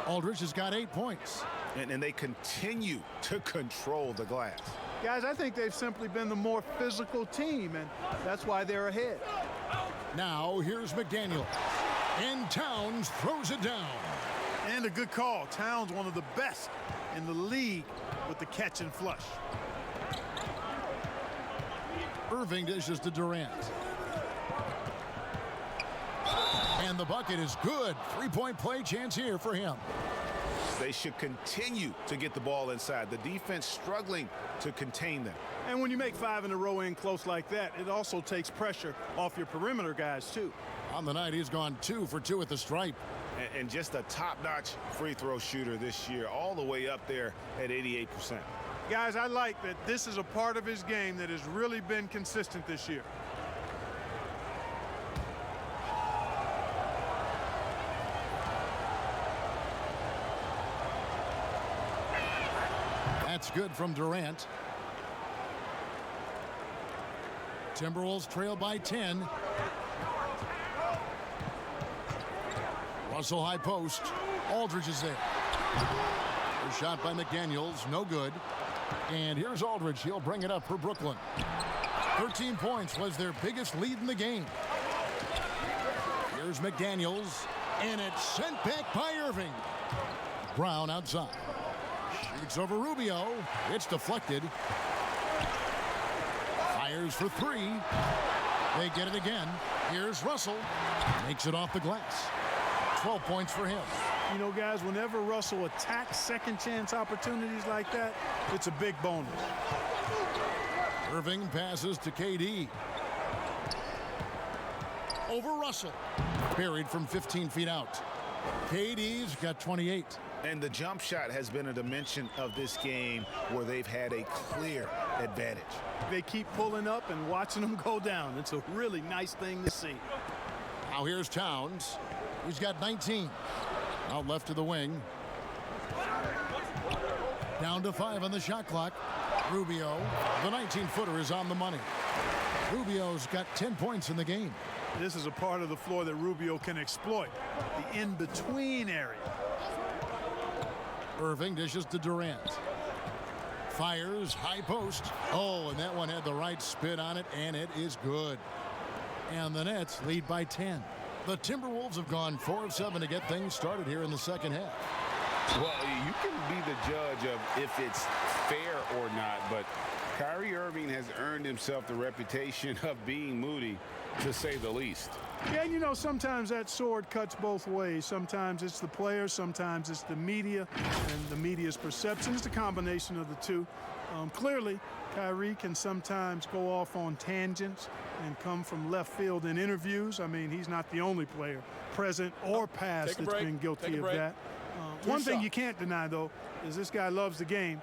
Aldridge has got 8 points. And they continue to control the glass. Guys, I think they've simply been the more physical team, and that's why they're ahead. Now, here's McDaniel. And Towns throws it down. And a good call. Towns, one of the best in the league with the catch and flush. Irving dishes to Durant. And the bucket is good. 3-point play chance here for him. They should continue to get the ball inside. The defense struggling to contain them. And when you make 5 in a row in close like that, it also takes pressure off your perimeter guys, too. On the night, he's gone 2 for 2 at the stripe. And just a top-notch free throw shooter this year, all the way up there at 88%. Guys, I like that this is a part of his game that has really been consistent this year. That's good from Durant. Timberwolves trail by 10. Russell high post. Aldridge is there. A shot by McDaniels, no good. And here's Aldridge. He'll bring it up for Brooklyn. 13 points was their biggest lead in the game. Here's McDaniels, and it's sent back by Irving. Brown outside. Shoots over Rubio. It's deflected. Fires for 3. They get it again. Here's Russell. Makes it off the glass. 12 points for him. You know, guys, whenever Russell attacks second chance opportunities like that, it's a big bonus. Irving passes to KD. Over Russell. Buried from 15 feet out. KD's got 28. And the jump shot has been a dimension of this game where they've had a clear advantage. They keep pulling up and watching them go down. It's a really nice thing to see. Now here's Towns. He's got 19. Out left to the wing. Down to 5 on the shot clock. Rubio, the 19-footer, is on the money. Rubio's got 10 points in the game. This is a part of the floor that Rubio can exploit, the in-between area. Irving dishes to Durant. Fires, high post. Oh, and that one had the right spin on it, and it is good. And the Nets lead by 10. The Timberwolves have gone 4 of 7 to get things started here in the second half. Well, you can be the judge of if it's fair or not, but Kyrie Irving has earned himself the reputation of being moody, to say the least. Yeah, and you know, sometimes that sword cuts both ways. Sometimes it's the players, sometimes it's the media, and the media's perception. It's a combination of the two. Clearly, Kyrie can sometimes go off on tangents and come from left field in interviews. I mean, he's not the only player, present or past, that's been guilty of that. One thing you can't deny, though, is this guy loves the game,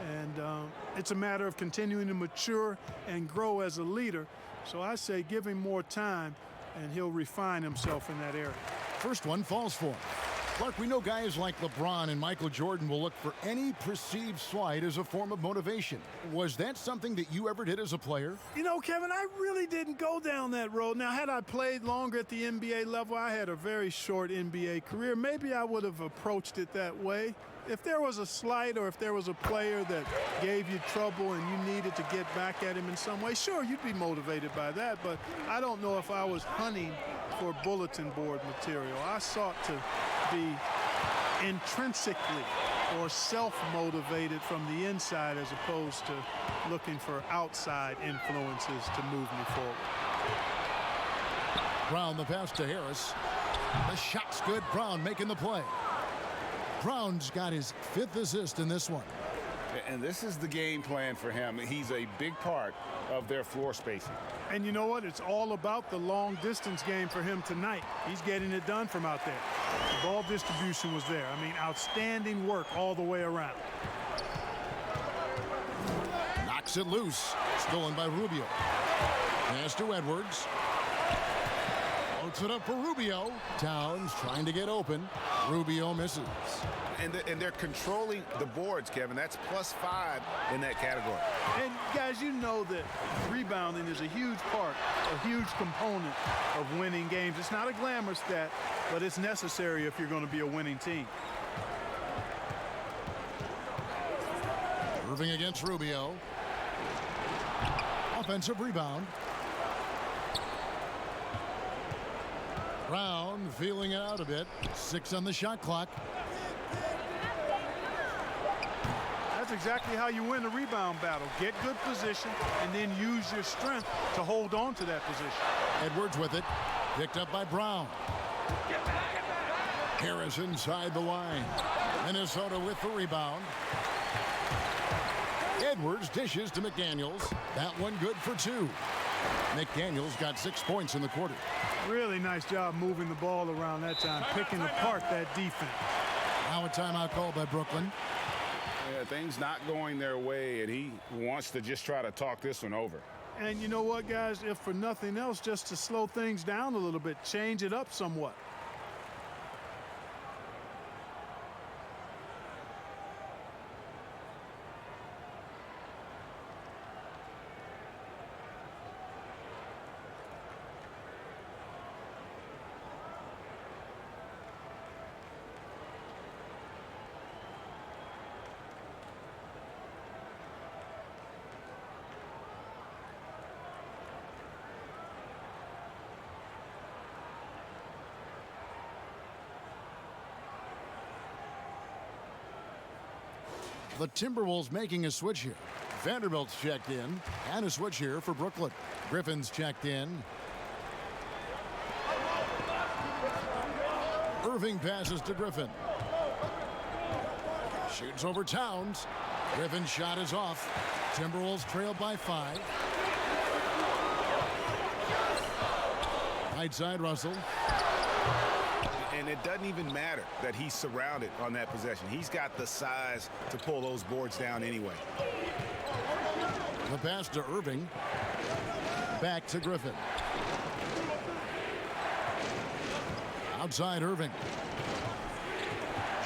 and it's a matter of continuing to mature and grow as a leader. So I say give him more time, and he'll refine himself in that area. First one falls for him. Clark, we know guys like LeBron and Michael Jordan will look for any perceived slight as a form of motivation. Was that something that you ever did as a player? You know, Kevin, I really didn't go down that road. Now, had I played longer at the NBA level, I had a very short NBA career. Maybe I would have approached it that way. If there was a slight or if there was a player that gave you trouble and you needed to get back at him in some way, sure, you'd be motivated by that. But I don't know if I was hunting for bulletin board material. I sought to be intrinsically or self-motivated from the inside as opposed to looking for outside influences to move me forward. Brown the pass to Harris. The shot's good. Brown making the play. Brown's got his 5th assist in this one. And this is the game plan for him. He's a big part of their floor spacing. And you know what? It's all about the long distance game for him tonight. He's getting it done from out there. The ball distribution was there. I mean, outstanding work all the way around. Knocks it loose. Stolen by Rubio. Pass to Edwards. Floats it up for Rubio. Towns trying to get open. Rubio misses. And they're controlling the boards, Kevin. That's +5 in that category. And guys, you know that rebounding is a huge part, a huge component of winning games. It's not a glamour stat, but it's necessary if you're going to be a winning team. Irving against Rubio. Offensive rebound. Brown feeling it out a bit. 6 on the shot clock. That's exactly how you win a rebound battle. Get good position and then use your strength to hold on to that position. Edwards with it. Picked up by Brown. Harris inside the line. Minnesota with the rebound. Edwards dishes to McDaniels. That one good for 2. McDaniels got 6 points in the quarter. Really nice job moving the ball around that time, picking apart that defense. Now a timeout called by Brooklyn. Yeah, things not going their way, and he wants to just try to talk this one over. And you know what, guys? If for nothing else, just to slow things down a little bit, change it up somewhat. The Timberwolves making a switch here. Vanderbilt's checked in, and a switch here for Brooklyn. Griffin's checked in. Irving passes to Griffin. Shoots over Towns. Griffin's shot is off. Timberwolves trailed by 5. Right side, Russell. And it doesn't even matter that he's surrounded on that possession. He's got the size to pull those boards down anyway. The pass to Irving. Back to Griffin. Outside Irving.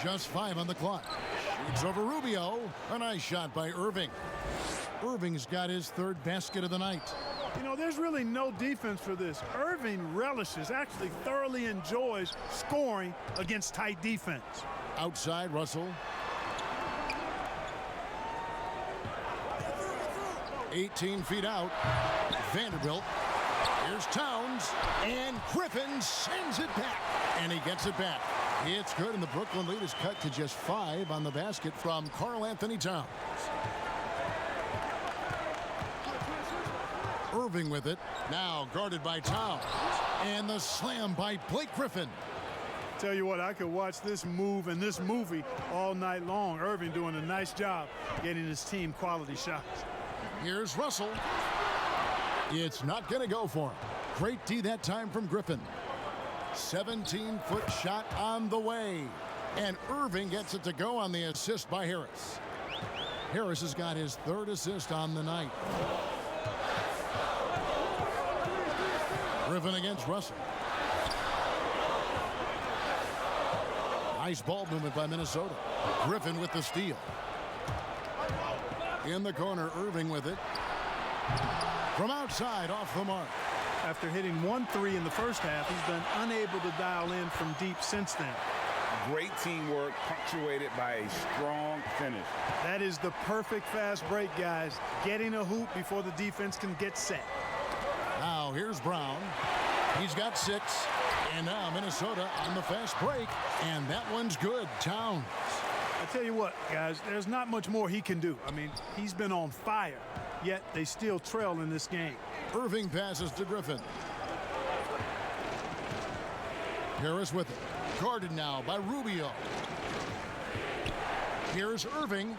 Just 5 on the clock. Shoots over Rubio. A nice shot by Irving. Irving's got his 3rd basket of the night. You know, there's really no defense for this. Irving relishes, actually thoroughly enjoys scoring against tight defense. Outside, Russell. 18 feet out. Vanderbilt. Here's Towns. And Griffin sends it back. And he gets it back. It's good, and the Brooklyn lead is cut to just 5 on the basket from Karl Anthony Towns. Irving with it. Now guarded by Towns. And the slam by Blake Griffin. Tell you what, I could watch this move and this movie all night long. Irving doing a nice job getting his team quality shots. Here's Russell. It's not going to go for him. Great D that time from Griffin. 17-foot shot on the way. And Irving gets it to go on the assist by Harris. Harris has got his 3rd assist on the night. Griffin against Russell. Nice ball movement by Minnesota. Griffin with the steal. In the corner, Irving with it. From outside, off the mark. After hitting 1 3 in the first half, he's been unable to dial in from deep since then. Great teamwork, punctuated by a strong finish. That is the perfect fast break, guys. Getting a hoop before the defense can get set. Now here's Brown. He's got 6. And now Minnesota on the fast break. And that one's good. Towns. I tell you what, guys, there's not much more he can do. I mean, he's been on fire, yet they still trail in this game. Irving passes to Griffin. Harris with it. Guarded now by Rubio. Here's Irving.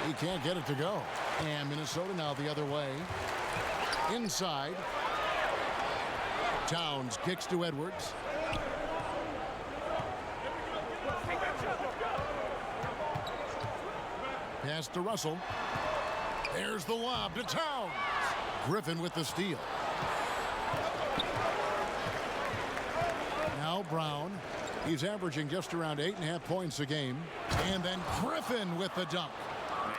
He can't get it to go. And Minnesota now the other way. Inside. Towns kicks to Edwards. Pass to Russell. There's the lob to Towns. Griffin with the steal. Now Brown. He's averaging just around 8.5 points a game. And then Griffin with the dunk.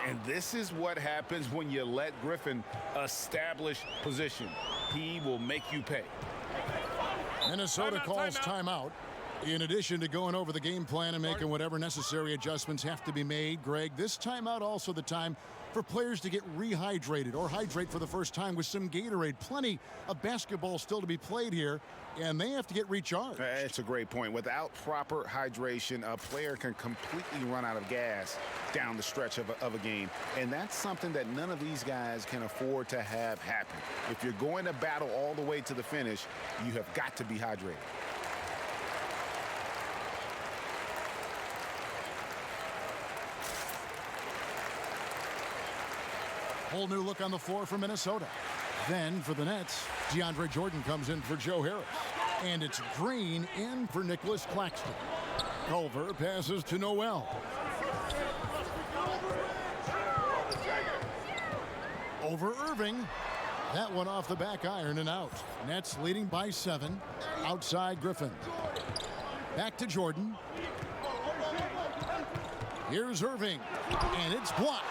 And this is what happens when you let Griffin establish position. He will make you pay. Minnesota calls timeout. In addition to going over the game plan and making whatever necessary adjustments have to be made, Greg, this timeout also the time for players to get rehydrated or hydrate for the first time with some Gatorade. Plenty of basketball still to be played here, and they have to get recharged. It's a great point. Without proper hydration, a player can completely run out of gas down the stretch of a game, and that's something that none of these guys can afford to have happen. If you're going to battle all the way to the finish, you have got to be hydrated. Whole new look on the floor for Minnesota. Then for the Nets, DeAndre Jordan comes in for Joe Harris. And it's Green in for Nicholas Claxton. Culver passes to Noel. Over Irving. That one off the back iron and out. Nets leading by 7. Outside Griffin. Back to Jordan. Here's Irving. And it's blocked.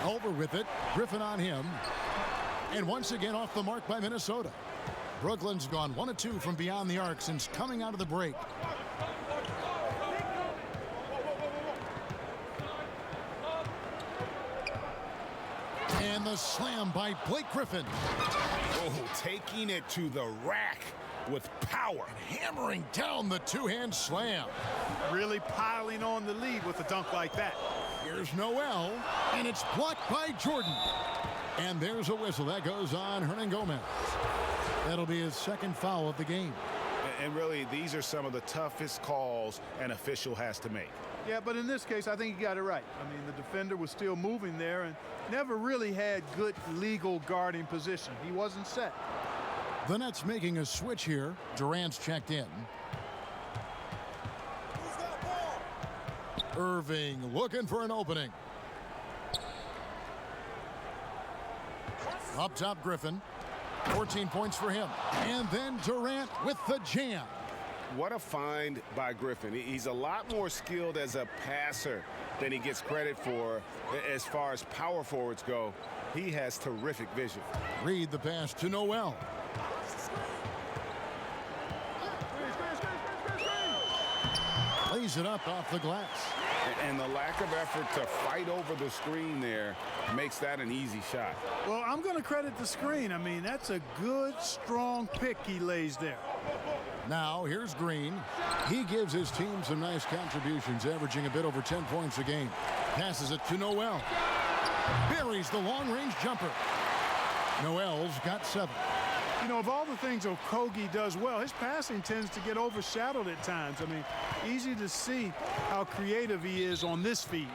Over with it. Griffin on him. And once again off the mark by Minnesota. Brooklyn's gone 1 of 2 from beyond the arc since coming out of the break. And the slam by Blake Griffin. Oh, taking it to the rack with power. Hammering down the two-hand slam. Really piling on the lead with a dunk like that. Here's Noel, and it's blocked by Jordan. And there's a whistle. That goes on Hernan Gomez. That'll be his second foul of the game. And really, these are some of the toughest calls an official has to make. Yeah, but in this case, I think he got it right. I mean, the defender was still moving there and never really had good legal guarding position. He wasn't set. The Nets making a switch here. Durant's checked in. Irving looking for an opening. Up top, Griffin. 14 points for him. And then Durant with the jam. What a find by Griffin. He's a lot more skilled as a passer than he gets credit for as far as power forwards go. He has terrific vision. Read the pass to Noel. Lays it up off the glass. And the lack of effort to fight over the screen there makes that an easy shot. Well, I'm going to credit the screen. I mean, that's a good, strong pick he lays there. Now, here's Green. He gives his team some nice contributions, averaging a bit over 10 points a game. Passes it to Noel. Buries the long-range jumper. Noel's got 7. You know, of all the things Okogie does well, his passing tends to get overshadowed at times. I mean, easy to see how creative he is on this feed.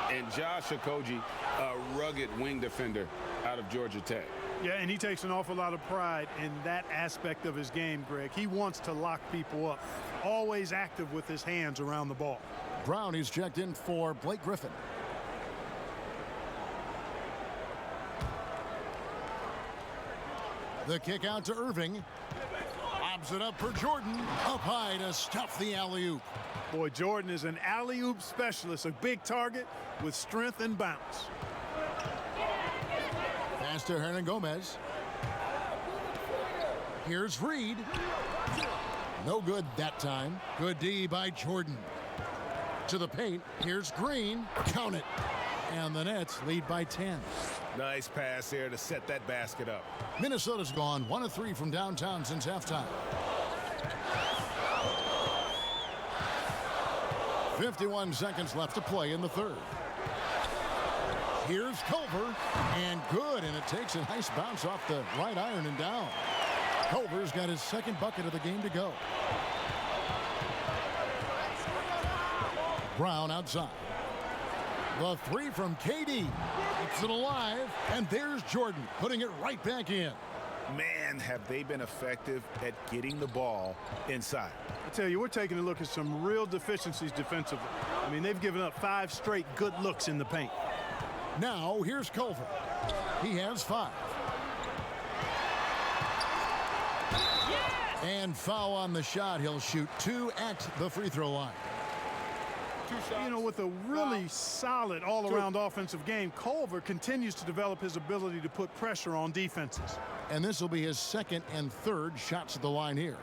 And Josh Okogie, a rugged wing defender out of Georgia Tech. Yeah, and he takes an awful lot of pride in that aspect of his game, Greg. He wants to lock people up, always active with his hands around the ball. Brown is checked in for Blake Griffin. The kick out to Irving. Lobs it up for Jordan. Up high to stuff the alley-oop. Boy, Jordan is an alley-oop specialist, a big target with strength and bounce. Pass to Hernangomez. Here's Reed. No good that time. Good D by Jordan. To the paint. Here's Green. Count it. And the Nets lead by 10. Nice pass there to set that basket up. Minnesota's gone 1 of 3 from downtown since halftime. 51 seconds left to play in the third. Here's Culver, and good, and it takes a nice bounce off the right iron and down. Culver's got his second bucket of the game to go. Brown outside. The 3 from KD. Keeps it alive, and there's Jordan putting it right back in. Man, have they been effective at getting the ball inside. I tell you, we're taking a look at some real deficiencies defensively. I mean, they've given up 5 straight good looks in the paint. Now, here's Culver. He has 5. Yes! And foul on the shot. He'll shoot 2 at the free throw line. You know, with a really solid all-around offensive game, Culver continues to develop his ability to put pressure on defenses. And this will be his second and third shots at the line here.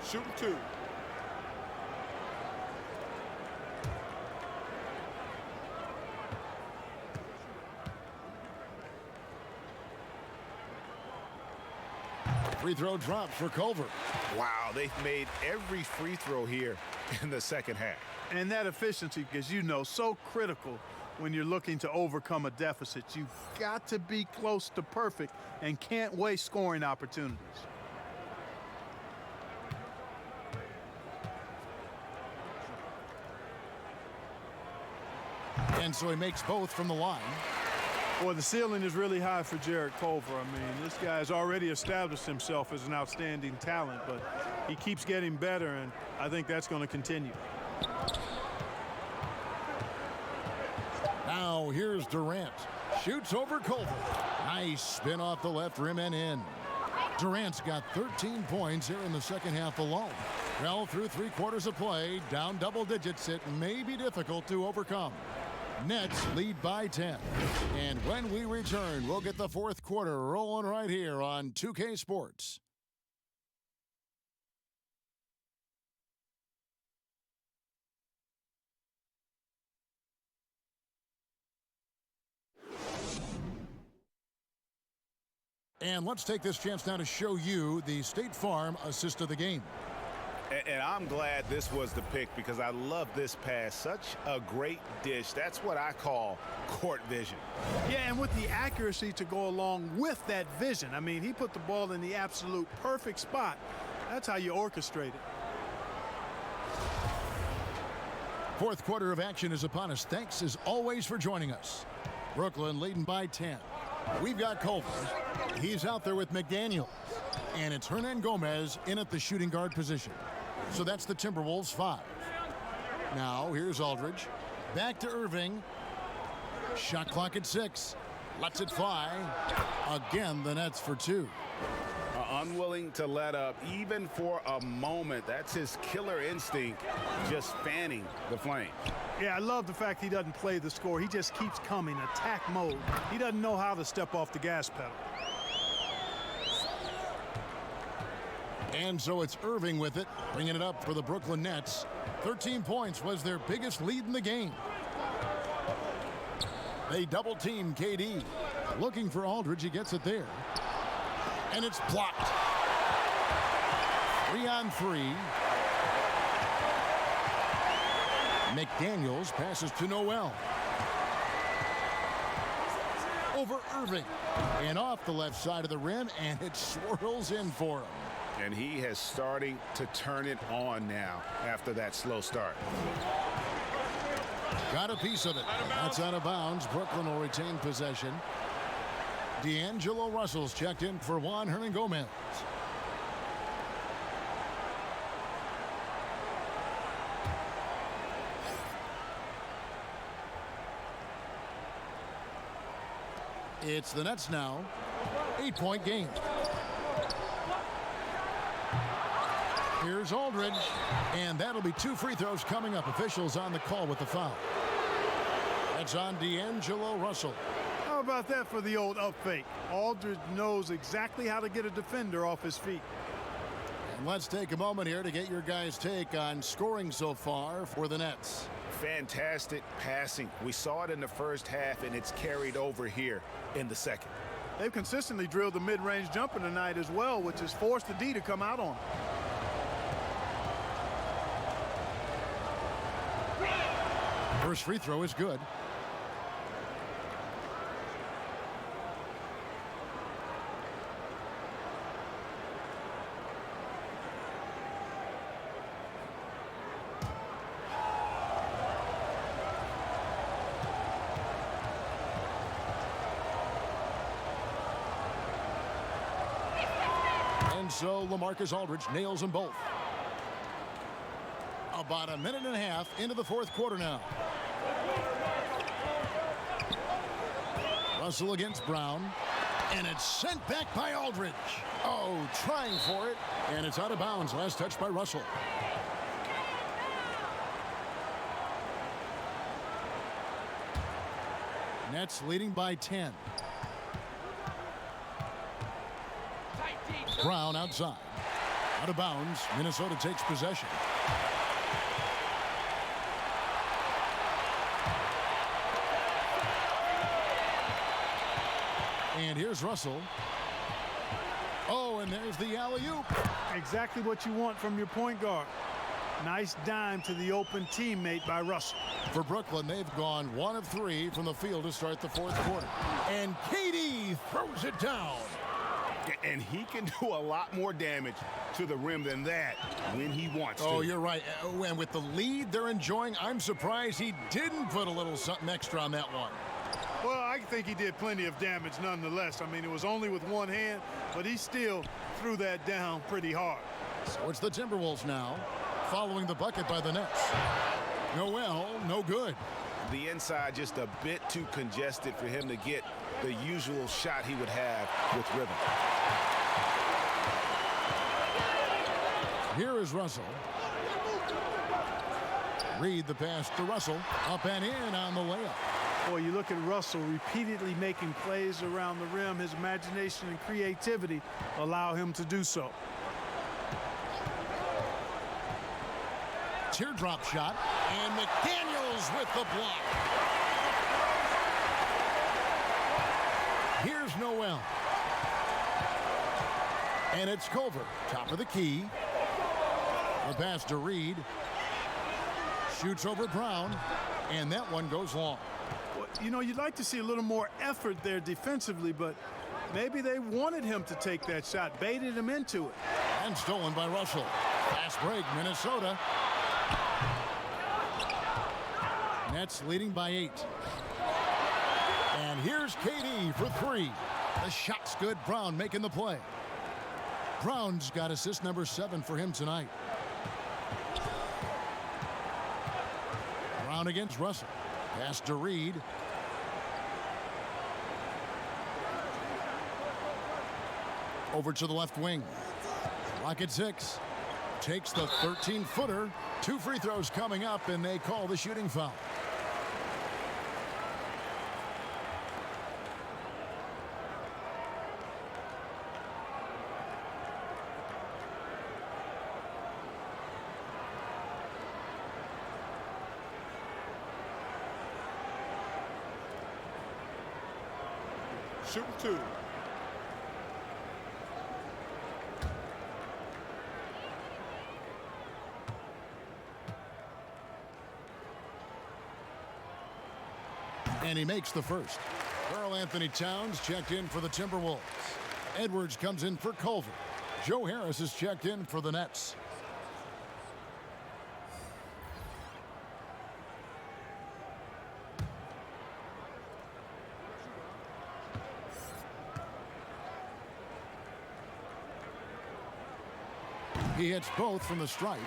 Shooting 2. Free throw drops for Culver. Wow, they've made every free throw here in the second half. And that efficiency, as you know, so critical when you're looking to overcome a deficit. You've got to be close to perfect and can't waste scoring opportunities. And so he makes both from the line. Boy, the ceiling is really high for Jarrett Culver. I mean, this guy's already established himself as an outstanding talent, but he keeps getting better, and I think that's going to continue. Now here's Durant. Shoots over Culver. Nice spin off the left rim and in. Durant's got 13 points here in the second half alone. Well, through 3 quarters of play, down double digits, it may be difficult to overcome. Nets lead by 10. And when we return, we'll get the fourth quarter rolling right here on 2K Sports. And let's take this chance now to show you the State Farm assist of the game. And I'm glad this was the pick because I love this pass. Such a great dish. That's what I call court vision. Yeah, and with the accuracy to go along with that vision. I mean, he put the ball in the absolute perfect spot. That's how you orchestrate it. Fourth quarter of action is upon us. Thanks as always for joining us. Brooklyn leading by 10. We've got Culver. He's out there with McDaniel. And it's Hernangomez in at the shooting guard position. So that's the Timberwolves 5. Now here's Aldridge. Back to Irving. Shot clock at 6. Lets it fly. Again, the Nets for 2. Unwilling to let up even for a moment. That's his killer instinct, just fanning the flame. Yeah, I love the fact he doesn't play the score. He just keeps coming, attack mode. He doesn't know how to step off the gas pedal. And so it's Irving with it, bringing it up for the Brooklyn Nets. 13 points was their biggest lead in the game. They double-team KD. Looking for Aldridge, he gets it there. And it's blocked. 3-on-3. McDaniels passes to Noel. Over Irving. And off the left side of the rim, and it swirls in for him. And he has starting to turn it on now after that slow start. Got a piece of it. That's out of bounds. Brooklyn will retain possession. D'Angelo Russell's checked in for Juan Hernangomez. It's the Nets now. 8-point game. Here's Aldridge. And that'll be 2 free throws coming up. Officials on the call with the foul. That's on D'Angelo Russell. How about that for the old up fake? Aldridge knows exactly how to get a defender off his feet. And let's take a moment here to get your guys' take on scoring so far for the Nets. Fantastic passing. We saw it in the first half, and it's carried over here in the second. They've consistently drilled the mid-range jumper tonight as well, which has forced the D to come out on them. First free throw is good. And so LaMarcus Aldridge nails them both. About a minute and a half into the fourth quarter now. Russell against Brown. And it's sent back by Aldridge. Oh, trying for it. And it's out of bounds. Last touch by Russell. Nets leading by 10. Brown outside. Out of bounds. Minnesota takes possession. And here's Russell. Oh, and there's the alley-oop. Exactly what you want from your point guard. Nice dime to the open teammate by Russell. For Brooklyn, they've gone 1 of 3 from the field to start the fourth quarter. And KD throws it down. And he can do a lot more damage to the rim than that when he wants to. Oh, you're right. And with the lead they're enjoying, I'm surprised he didn't put a little something extra on that one. Well, I think he did plenty of damage nonetheless. I mean, it was only with one hand, but he still threw that down pretty hard. So it's the Timberwolves now, following the bucket by the Nets. Noel, no good. The inside just a bit too congested for him to get the usual shot he would have with rhythm. Here is Russell. Reed the pass to Russell. Up and in on the layup. Boy, you look at Russell repeatedly making plays around the rim. His imagination and creativity allow him to do so. Teardrop shot. And McDaniels with the block. Here's Noel. And it's Culver. Top of the key. The pass to Reed. Shoots over Brown. And that one goes long. Well, you know, you'd like to see a little more effort there defensively, but maybe they wanted him to take that shot, baited him into it. And stolen by Russell. Fast break, Minnesota. Nets leading by 8. And here's KD for 3. The shot's good. Brown making the play. Brown's got assist number 7 for him tonight. Brown against Russell. Pass to Reed. Over to the left wing. Rocket 6. Takes the 13-footer. 2 free throws coming up, and they call the shooting foul. Shooting 2. And he makes the first. Karl Anthony Towns checked in for the Timberwolves. Edwards comes in for Culver. Joe Harris is checked in for the Nets. He hits both from the stripe.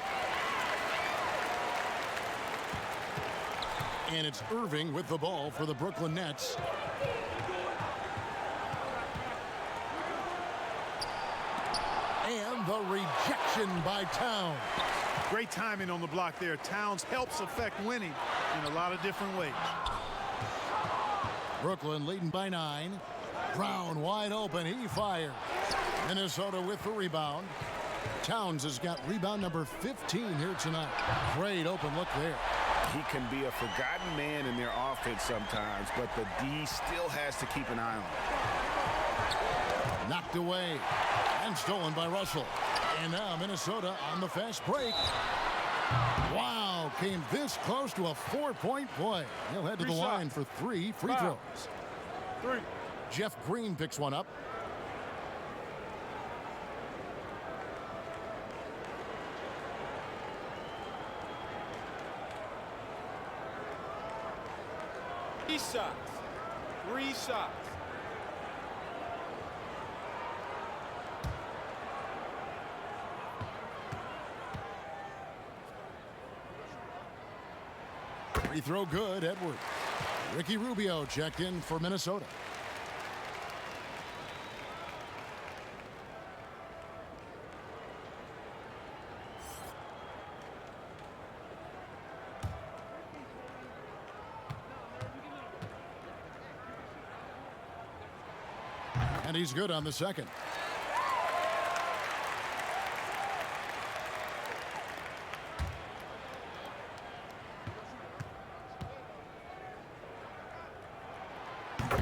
And it's Irving with the ball for the Brooklyn Nets. And the rejection by Towns. Great timing on the block there. Towns helps affect winning in a lot of different ways. Brooklyn leading by 9. Brown wide open. He fires. Minnesota with the rebound. Towns has got rebound number 15 here tonight. Great open look there. He can be a forgotten man in their offense sometimes, but the D still has to keep an eye on him. Knocked away and stolen by Russell. And now Minnesota on the fast break. Wow, came this close to a 4-point play. He'll head to the line for 3 free throws. 3. Jeff Green picks one up. Shots. 3 shots. Free throw good, Edwards. Ricky Rubio checked in for Minnesota. And he's good on the second.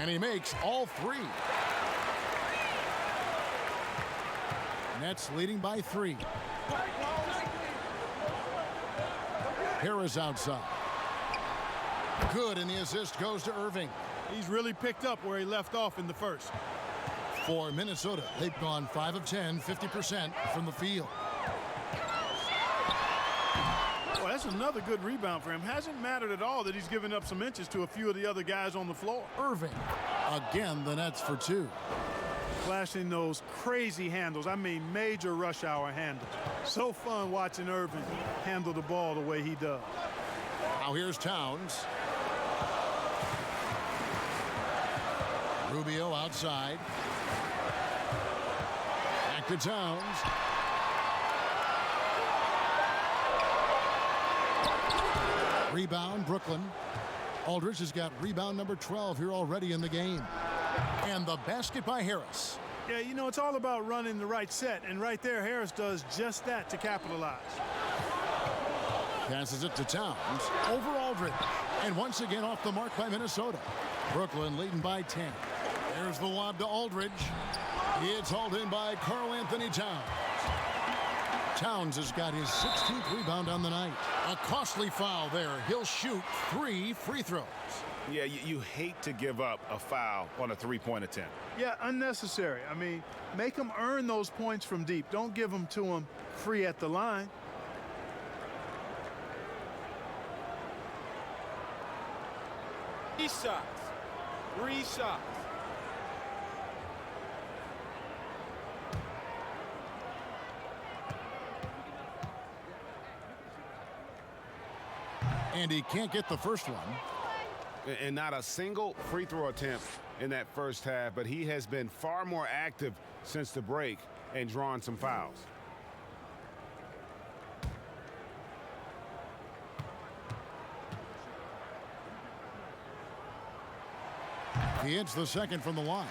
And he makes all 3. Nets leading by 3. Harris outside. Good, and the assist goes to Irving. He's really picked up where he left off in the first. For Minnesota, they've gone 5 of 10, 50% from the field. Well, that's another good rebound for him. Hasn't mattered at all that he's given up some inches to a few of the other guys on the floor. Irving, again, the Nets for 2. Flashing those crazy handles. I mean, major rush hour handles. So fun watching Irving handle the ball the way he does. Now here's Towns. Rubio outside. Back to Towns. Rebound, Brooklyn. Aldridge has got rebound number 12 here already in the game. And the basket by Harris. Yeah, you know, it's all about running the right set. And right there, Harris does just that to capitalize. Passes it to Towns. Over Aldridge. And once again off the mark by Minnesota. Brooklyn leading by 10. There's the lob to Aldridge. It's hauled in by Karl Anthony Towns. Towns has got his 16th rebound on the night. A costly foul there. He'll shoot 3 free throws. Yeah, you hate to give up a foul on a 3-point attempt. Yeah, unnecessary. I mean, make them earn those points from deep. Don't give them to them free at the line. Shots. 3 shots. And he can't get the first one. And not a single free throw attempt in that first half, but he has been far more active since the break and drawn some fouls. He hits the second from the line.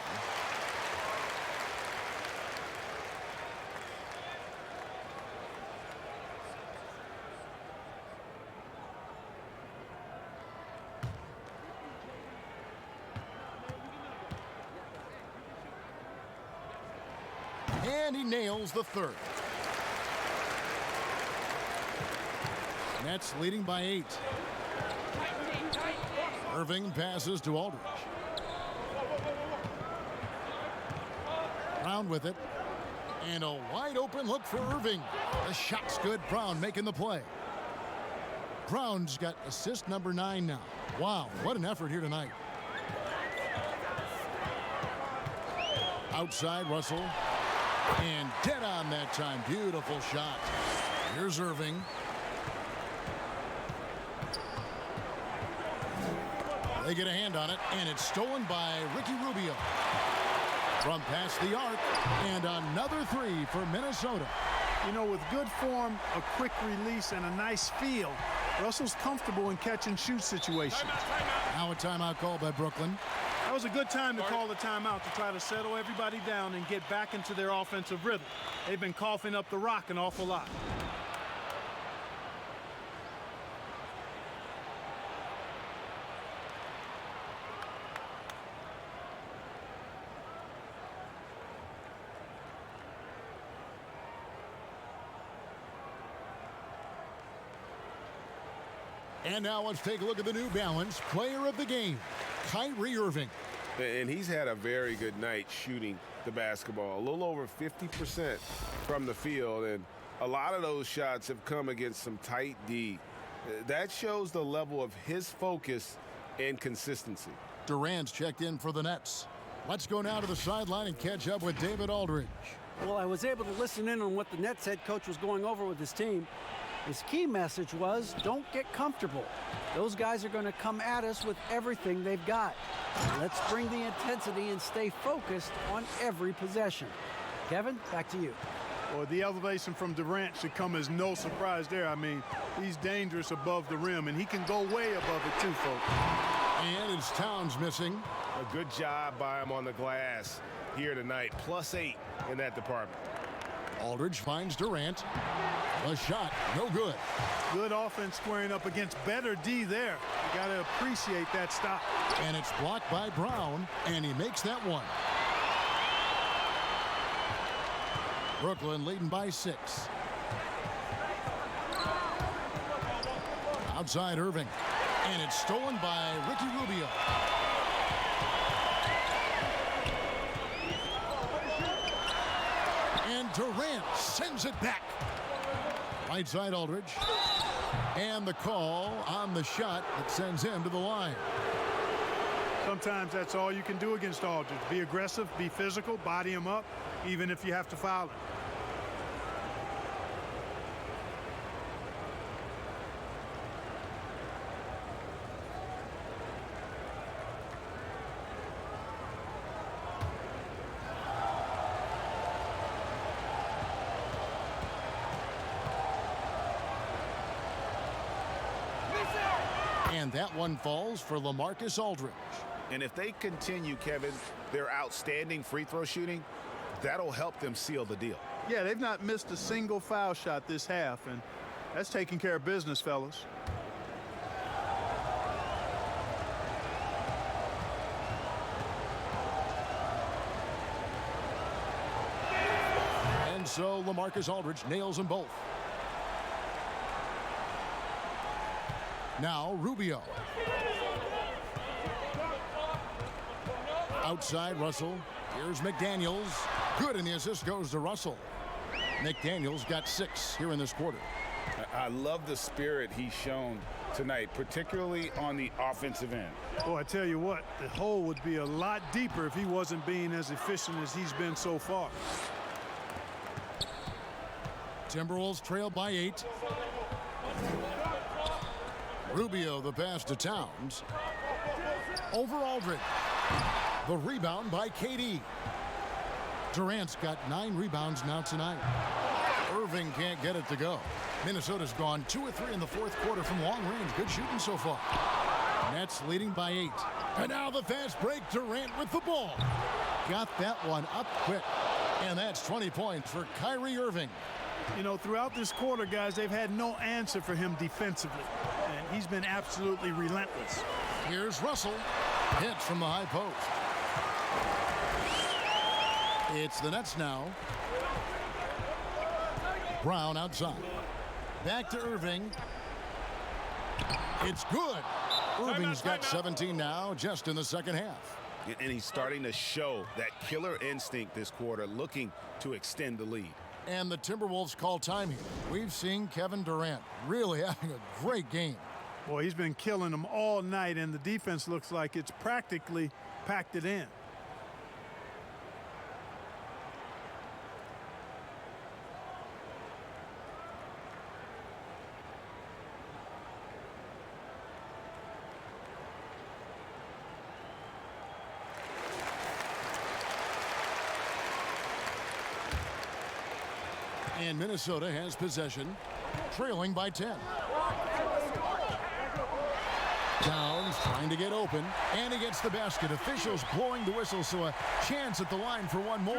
And he nails the third. Nets leading by 8. Irving passes to Aldridge. Brown with it. And a wide open look for Irving. The shot's good. Brown making the play. Brown's got assist number 9 now. Wow, what an effort here tonight. Outside Russell. And dead on that time. Beautiful shot. Here's Irving. They get a hand on it, and it's stolen by Ricky Rubio. From past the arc, and another 3 for Minnesota. You know, with good form, a quick release, and a nice feel, Russell's comfortable in catch-and-shoot situations. Now a timeout called by Brooklyn. That was a good time to call the timeout to try to settle everybody down and get back into their offensive rhythm. They've been coughing up the rock an awful lot. And now let's take a look at the New Balance player of the game, Kyrie Irving. And he's had a very good night shooting the basketball. A little over 50% from the field, and a lot of those shots have come against some tight D. That shows the level of his focus and consistency. Durant's checked in for the Nets. Let's go now to the sideline and catch up with David Aldridge. Well, I was able to listen in on what the Nets head coach was going over with his team. His key message was, don't get comfortable. Those guys are going to come at us with everything they've got. Let's bring the intensity and stay focused on every possession. Kevin, back to you. Well, the elevation from Durant should come as no surprise there. I mean, he's dangerous above the rim, and he can go way above it too, folks. And it's Towns missing. A good job by him on the glass here tonight. +8 in that department. Aldridge finds Durant. A shot, no good. Good offense squaring up against better D there. You got to appreciate that stop. And it's blocked by Brown, and he makes that one. Brooklyn leading by 6. Outside Irving. And it's stolen by Ricky Rubio. And Durant sends it back. Right side Aldridge. And the call on the shot that sends him to the line. Sometimes that's all you can do against Aldridge. Be aggressive, be physical, body him up, even if you have to foul him. And that one falls for LaMarcus Aldridge. And if they continue, Kevin, their outstanding free throw shooting, that'll help them seal the deal. Yeah, they've not missed a single foul shot this half, and that's taking care of business, fellas. And so LaMarcus Aldridge nails them both. Now Rubio. Outside Russell. Here's McDaniels. Good, and the assist goes to Russell. McDaniels got 6 here in this quarter. I love the spirit he's shown tonight, particularly on the offensive end. Oh, I tell you what, the hole would be a lot deeper if he wasn't being as efficient as he's been so far. Timberwolves trail by 8. Rubio the pass to Towns. Over Aldridge. The rebound by KD. Durant's got 9 rebounds now tonight. Irving can't get it to go. Minnesota's gone 2 of 3 in the fourth quarter from long range. Good shooting so far. Nets leading by 8. And now the fast break. Durant with the ball. Got that one up quick. And that's 20 points for Kyrie Irving. You know, throughout this quarter, guys, they've had no answer for him defensively. And he's been absolutely relentless. Here's Russell. Hits from the high post. It's the Nets now. Brown outside. Back to Irving. It's good. Irving's got 17 now, just in the second half. And he's starting to show that killer instinct this quarter, looking to extend the lead. And the Timberwolves call time here. We've seen Kevin Durant really having a great game. Boy, he's been killing them all night, and the defense looks like it's practically packed it in. And Minnesota has possession, trailing by 10. Downs trying to get open, and he gets the basket. Officials blowing the whistle, so a chance at the line for one more.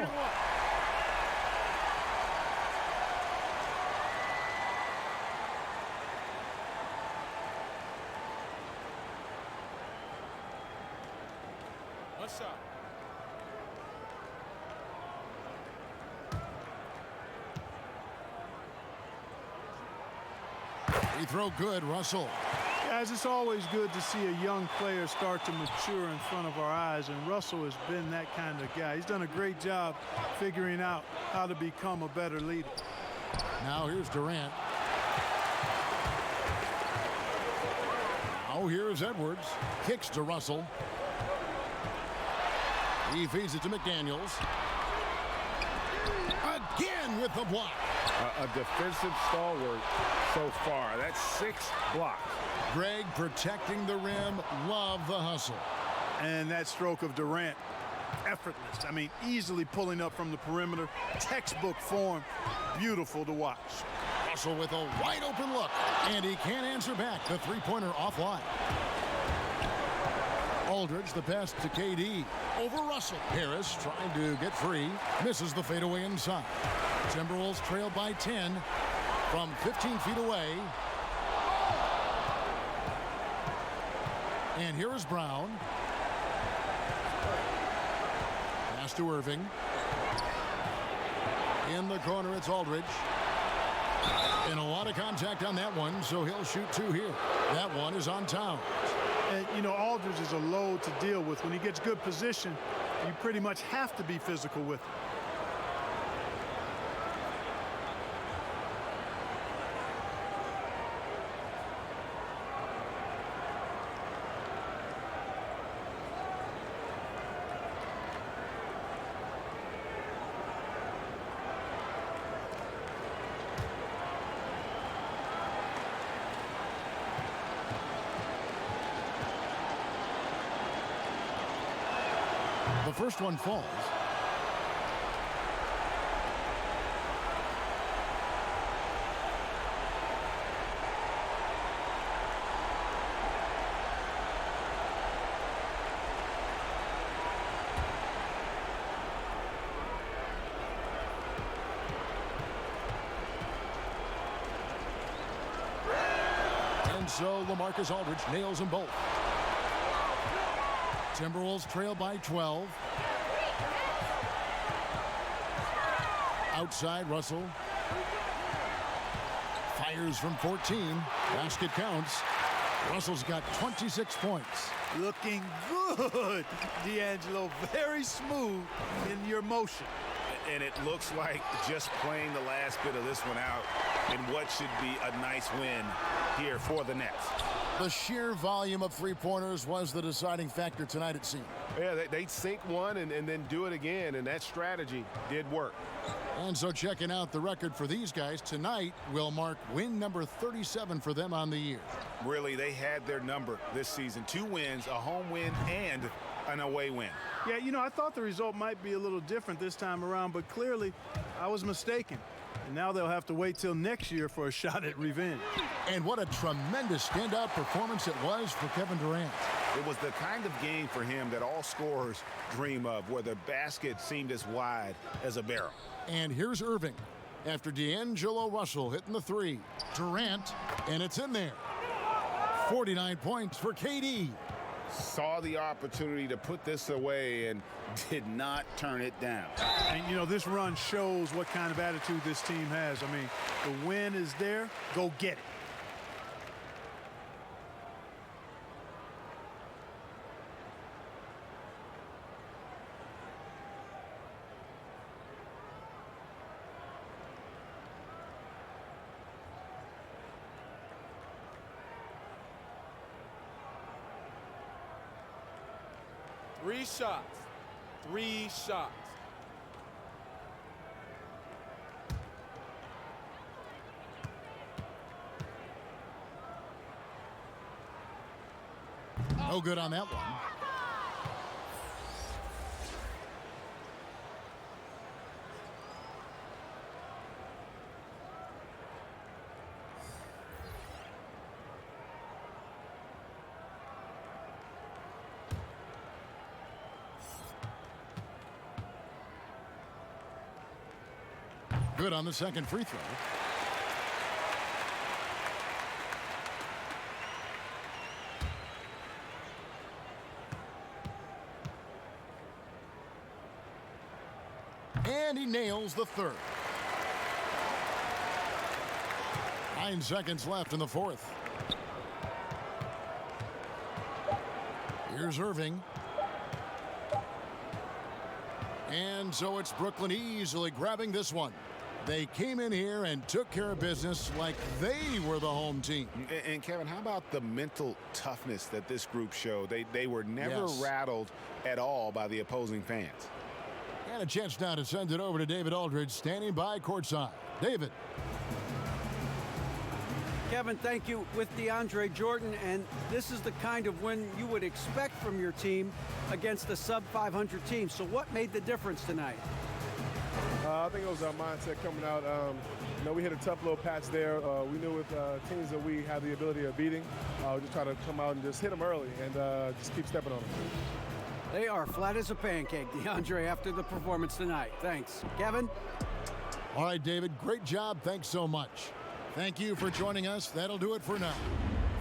One shot. Free throw good, Russell. Guys, it's always good to see a young player start to mature in front of our eyes, and Russell has been that kind of guy. He's done a great job figuring out how to become a better leader. Now here's Durant. Now here's Edwards. Kicks to Russell. He feeds it to McDaniels. Again with the block. A defensive stalwart so far. That's 6 blocks. Greg protecting the rim. Love the hustle. And that stroke of Durant, effortless. I mean, easily pulling up from the perimeter. Textbook form. Beautiful to watch. Russell with a wide open look. And he can't answer back. The three-pointer offline. Aldridge, the pass to KD. Over Russell. Harris trying to get free. Misses the fadeaway inside. Timberwolves trail by 10 from 15 feet away. And here is Brown. Pass to Irving. In the corner, it's Aldridge. And a lot of contact on that one, so he'll shoot 2 here. That one is on Towns. And, you know, Aldridge is a load to deal with. When he gets good position, you pretty much have to be physical with him. The first one falls. And so LaMarcus Aldridge nails them both. Timberwolves trail by 12. Outside, Russell. Fires from 14. Basket counts. Russell's got 26 points. Looking good, D'Angelo. Very smooth in your motion. And it looks like just playing the last bit of this one out in what should be a nice win here for the Nets. The sheer volume of three-pointers was the deciding factor tonight, it seemed. Yeah, they sink one and then do it again, and that strategy did work. And so checking out the record for these guys, tonight will mark win number 37 for them on the year. Really, they had their number this season. 2 wins, a home win, and an away win. Yeah, you know, I thought the result might be a little different this time around, but clearly I was mistaken. And now they'll have to wait till next year for a shot at revenge. And what a tremendous standout performance it was for Kevin Durant. It was the kind of game for him that all scorers dream of, where the basket seemed as wide as a barrel. And here's Irving after D'Angelo Russell hitting the 3. Durant, and it's in there. 49 points for KD. Saw the opportunity to put this away and did not turn it down. And, you know, this run shows what kind of attitude this team has. I mean, the win is there. Go get it. 3 shots. 3 shots. No good on that one. Good on the second free throw. And he nails the third. 9 seconds left in the fourth. Here's Irving. And so it's Brooklyn easily grabbing this one. They came in here and took care of business like they were the home team. And Kevin, how about the mental toughness that this group showed? They were never rattled at all by the opposing fans. And a chance now to send it over to David Aldridge, standing by courtside. David. Kevin, thank you. With DeAndre Jordan, and this is the kind of win you would expect from your team against a sub-500 team. So what made the difference tonight? I think it was our mindset coming out. We hit a tough little patch there. We knew with teams that we had the ability of beating, just try to come out and just hit them early and just keep stepping on them. They are flat as a pancake, DeAndre, after the performance tonight. Thanks. Kevin? All right, David, great job. Thanks so much. Thank you for joining us. That'll do it for now.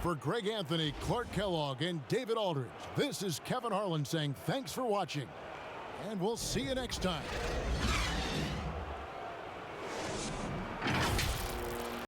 For Greg Anthony, Clark Kellogg, and David Aldridge, this is Kevin Harlan saying thanks for watching, and we'll see you next time.